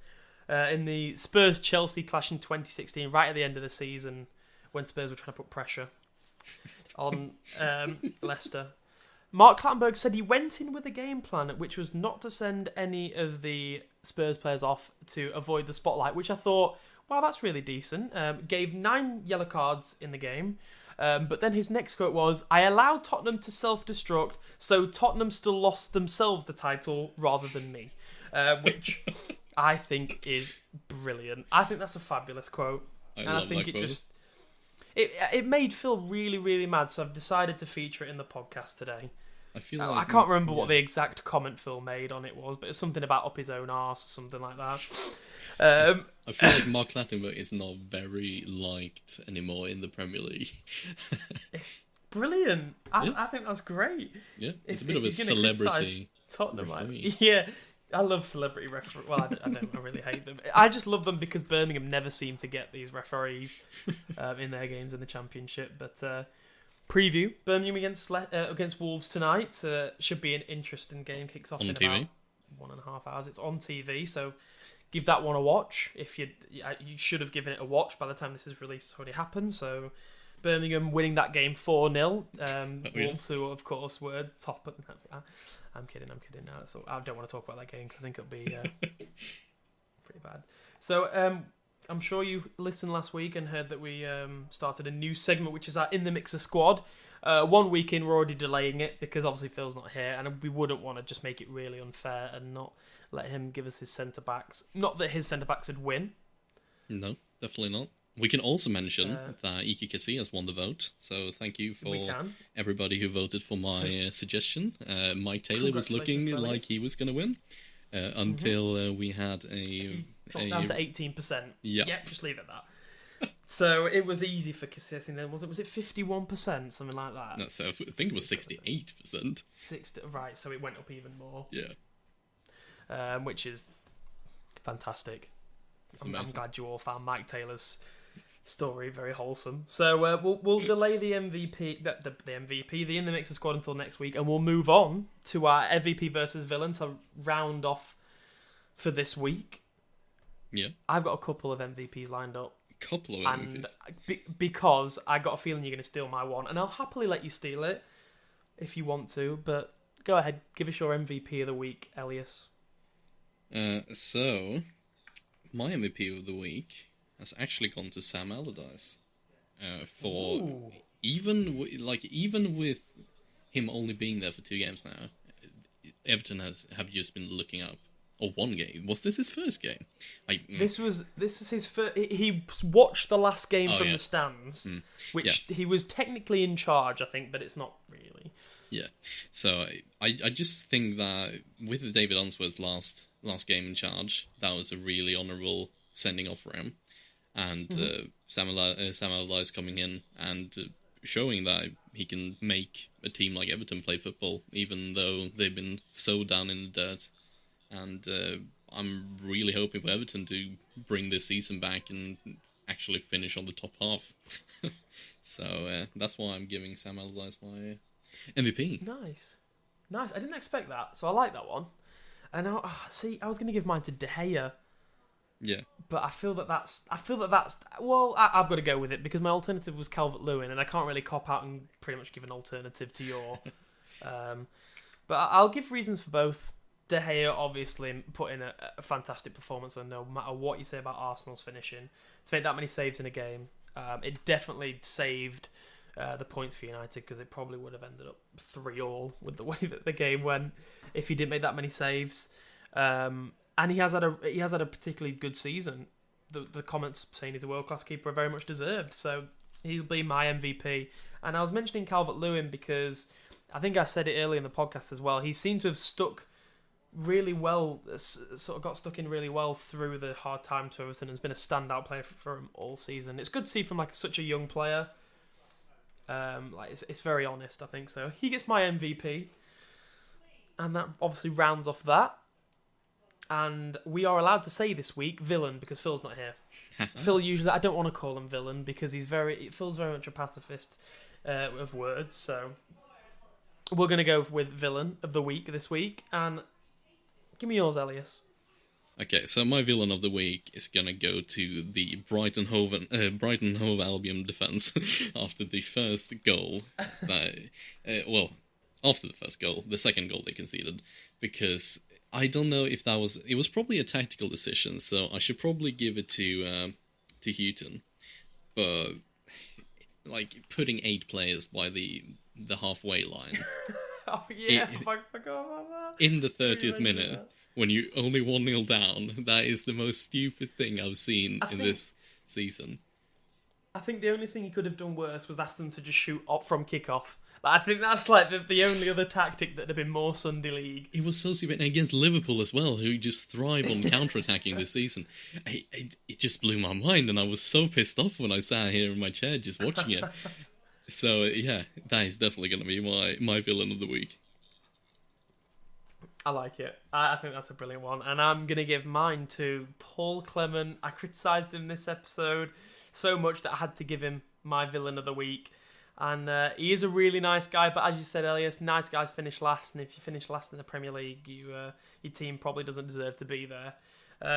in the Spurs Chelsea clash in 2016, right at the end of the season when Spurs were trying to put pressure on Leicester. Mark Clattenburg said he went in with a game plan, which was not to send any of the Spurs players off to avoid the spotlight, which I thought, wow, that's really decent. Gave 9 yellow cards in the game. But then his next quote was, I allowed Tottenham to self-destruct, so Tottenham still lost themselves the title rather than me. Which I think is brilliant. I think that's a fabulous quote. I think it quote. It made Phil really, really mad, so I've decided to feature it in the podcast today. I feel like I can't remember what the exact comment Phil made on it was, but it's something about up his own arse or something like that. I feel like Mark Clattenburg is not very liked anymore in the Premier League. It's brilliant. I think that's great. Yeah, it's a bit of a celebrity Tottenham, referee. Yeah, I love celebrity referees. Well, I don't. I really hate them. I just love them because Birmingham never seem to get these referees in their games in the Championship. But preview Birmingham against Wolves tonight should be an interesting game. Kicks off on in TV. About 1.5 hours. It's on TV, so give that one a watch. If you should have given it a watch by the time this is released. It's already happened. So Birmingham winning that game 4-0. Wolves, who of course were top. I'm kidding. Now, so I don't want to talk about that game because I think it'll be pretty bad. So I'm sure you listened last week and heard that we started a new segment, which is our In the Mixer squad. 1 week in, we're already delaying it because obviously Phil's not here, and we wouldn't want to just make it really unfair and not let him give us his centre backs. Not that his centre backs would win. No, definitely not. We can also mention that Iki Casillas won the vote, so thank you for everybody who voted for my suggestion. Mike Taylor was looking like he was going to win until we had a down to 18%. Yeah, just leave it at that. So it was easy for Casillas, and then was it 51%, something like that? No, so I think it was 68%. Right, so it went up even more. Yeah, which is fantastic. I'm glad you all found Mike Taylor's story very wholesome. So we'll delay the MVP, the In the Mixer squad until next week, and we'll move on to our MVP versus villain to round off for this week. Yeah, I've got a couple of MVPs lined up. Couple of MVPs. Because I got a feeling you're going to steal my one, and I'll happily let you steal it if you want to. But go ahead, give us your MVP of the week, Elias. So my MVP of the week has actually gone to Sam Allardyce. For even with him only being there for 2 games now, Everton have just been looking up. Or 1 game. Was this his first game? This was his first. He watched the last game from the stands, which he was technically in charge, I think, but it's not really. Yeah. So I just think that with David Unsworth's last game in charge, that was a really honourable sending off for him, and Sam Allardyce coming in and showing that he can make a team like Everton play football, even though they've been so down in the dirt. And I'm really hoping for Everton to bring this season back and actually finish on the top half. So that's why I'm giving Sam Allardyce my MVP. Nice. I didn't expect that, so I like that one. And I was going to give mine to De Gea. Yeah. But I feel that that's. Well, I've got to go with it because my alternative was Calvert-Lewin, and I can't really cop out and pretty much give an alternative to your. But I'll give reasons for both. De Gea obviously put in a fantastic performance, and no matter what you say about Arsenal's finishing, to make that many saves in a game, it definitely saved the points for United because it probably would have ended up 3-3 with the way that the game went if he didn't make that many saves. And he has had a particularly good season. The comments saying he's a world-class keeper are very much deserved, so he'll be my MVP. And I was mentioning Calvert-Lewin because I think I said it earlier in the podcast as well. He seemed to have stuck really well, sort of got stuck in really well through the hard times for Everton, and has been a standout player for him all season. It's good to see from like such a young player. It's very honest, I think so. He gets my MVP, and that obviously rounds off that. And we are allowed to say this week villain because Phil's not here. Phil usually, I don't want to call him villain because Phil's very much a pacifist of words. So we're gonna go with villain of the week this week, and give me yours, Elias. Okay, so my villain of the week is gonna go to the Brighton Hove Albion defense after the first goal. After the first goal, the second goal they conceded, because I don't know if it was probably a tactical decision, so I should probably give it to Houghton, but like putting 8 players by the halfway line. Oh yeah, I forgot about that. In the 30th minute, when you only 1-0 down, that is the most stupid thing I've seen in this season. I think the only thing he could have done worse was ask them to just shoot up from kickoff. I think that's like the only other tactic that would have been more Sunday League. It was so stupid. And against Liverpool as well, who just thrive on counter-attacking this season. It just blew my mind, and I was so pissed off when I sat here in my chair just watching it. So, yeah, that is definitely going to be my villain of the week. I like it. I think that's a brilliant one. And I'm going to give mine to Paul Clement. I criticised him this episode so much that I had to give him my villain of the week. And he is a really nice guy, but as you said, Elias, nice guys finish last, and if you finish last in the Premier League, your team probably doesn't deserve to be there.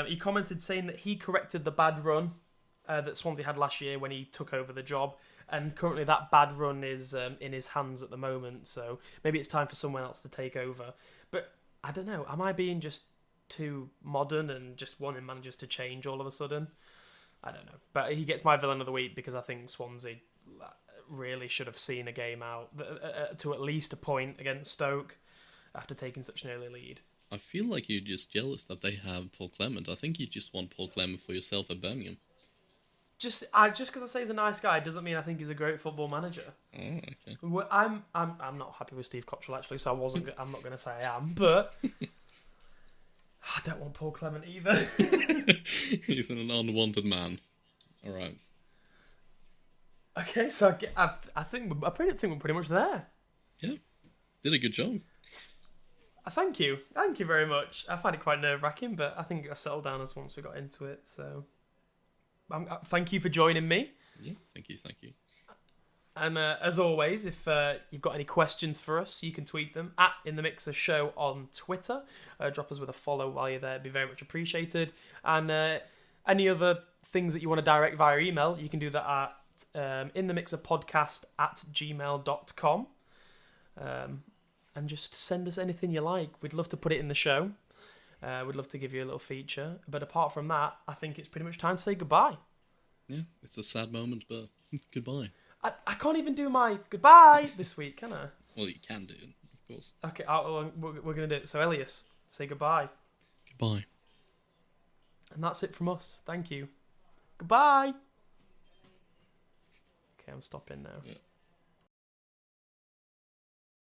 He commented saying that he corrected the bad run that Swansea had last year when he took over the job, and currently that bad run is in his hands at the moment, so maybe it's time for someone else to take over. But I don't know, am I being just too modern and just wanting managers to change all of a sudden? I don't know. But he gets my villain of the week because I think Swansea really should have seen a game out to at least a point against Stoke after taking such an early lead. I feel like you're just jealous that they have Paul Clement. I think you just want Paul Clement for yourself at Birmingham. Just because I say he's a nice guy doesn't mean I think he's a great football manager. Oh, okay. Well, I'm not happy with Steve Cottrell actually, so I'm not going to say I am, but I don't want Paul Clement either. He's an unwanted man. All right. Okay, so I think we're pretty much there. Yeah, did a good job. Thank you very much. I find it quite nerve-wracking, but I think I settled down as once we got into it. So, thank you for joining me. Yeah, thank you. And as always, if you've got any questions for us, you can tweet them at In The Mixer Show on Twitter. Drop us with a follow while you're there; it'd be very much appreciated. And any other things that you want to direct via email, you can do that at inthemixerpodcast@gmail.com, and just send us anything you like. We'd love to put it in the show. We'd love to give you a little feature, but apart from that, I think it's pretty much time to say goodbye. Yeah, it's a sad moment, but goodbye. I can't even do my goodbye this week, can I? Well, you can do it, of course. Okay, we're going to do it. So Elias, say goodbye. Goodbye. And that's it from us. Thank you. Goodbye. Okay, I'm stopping now. Yeah.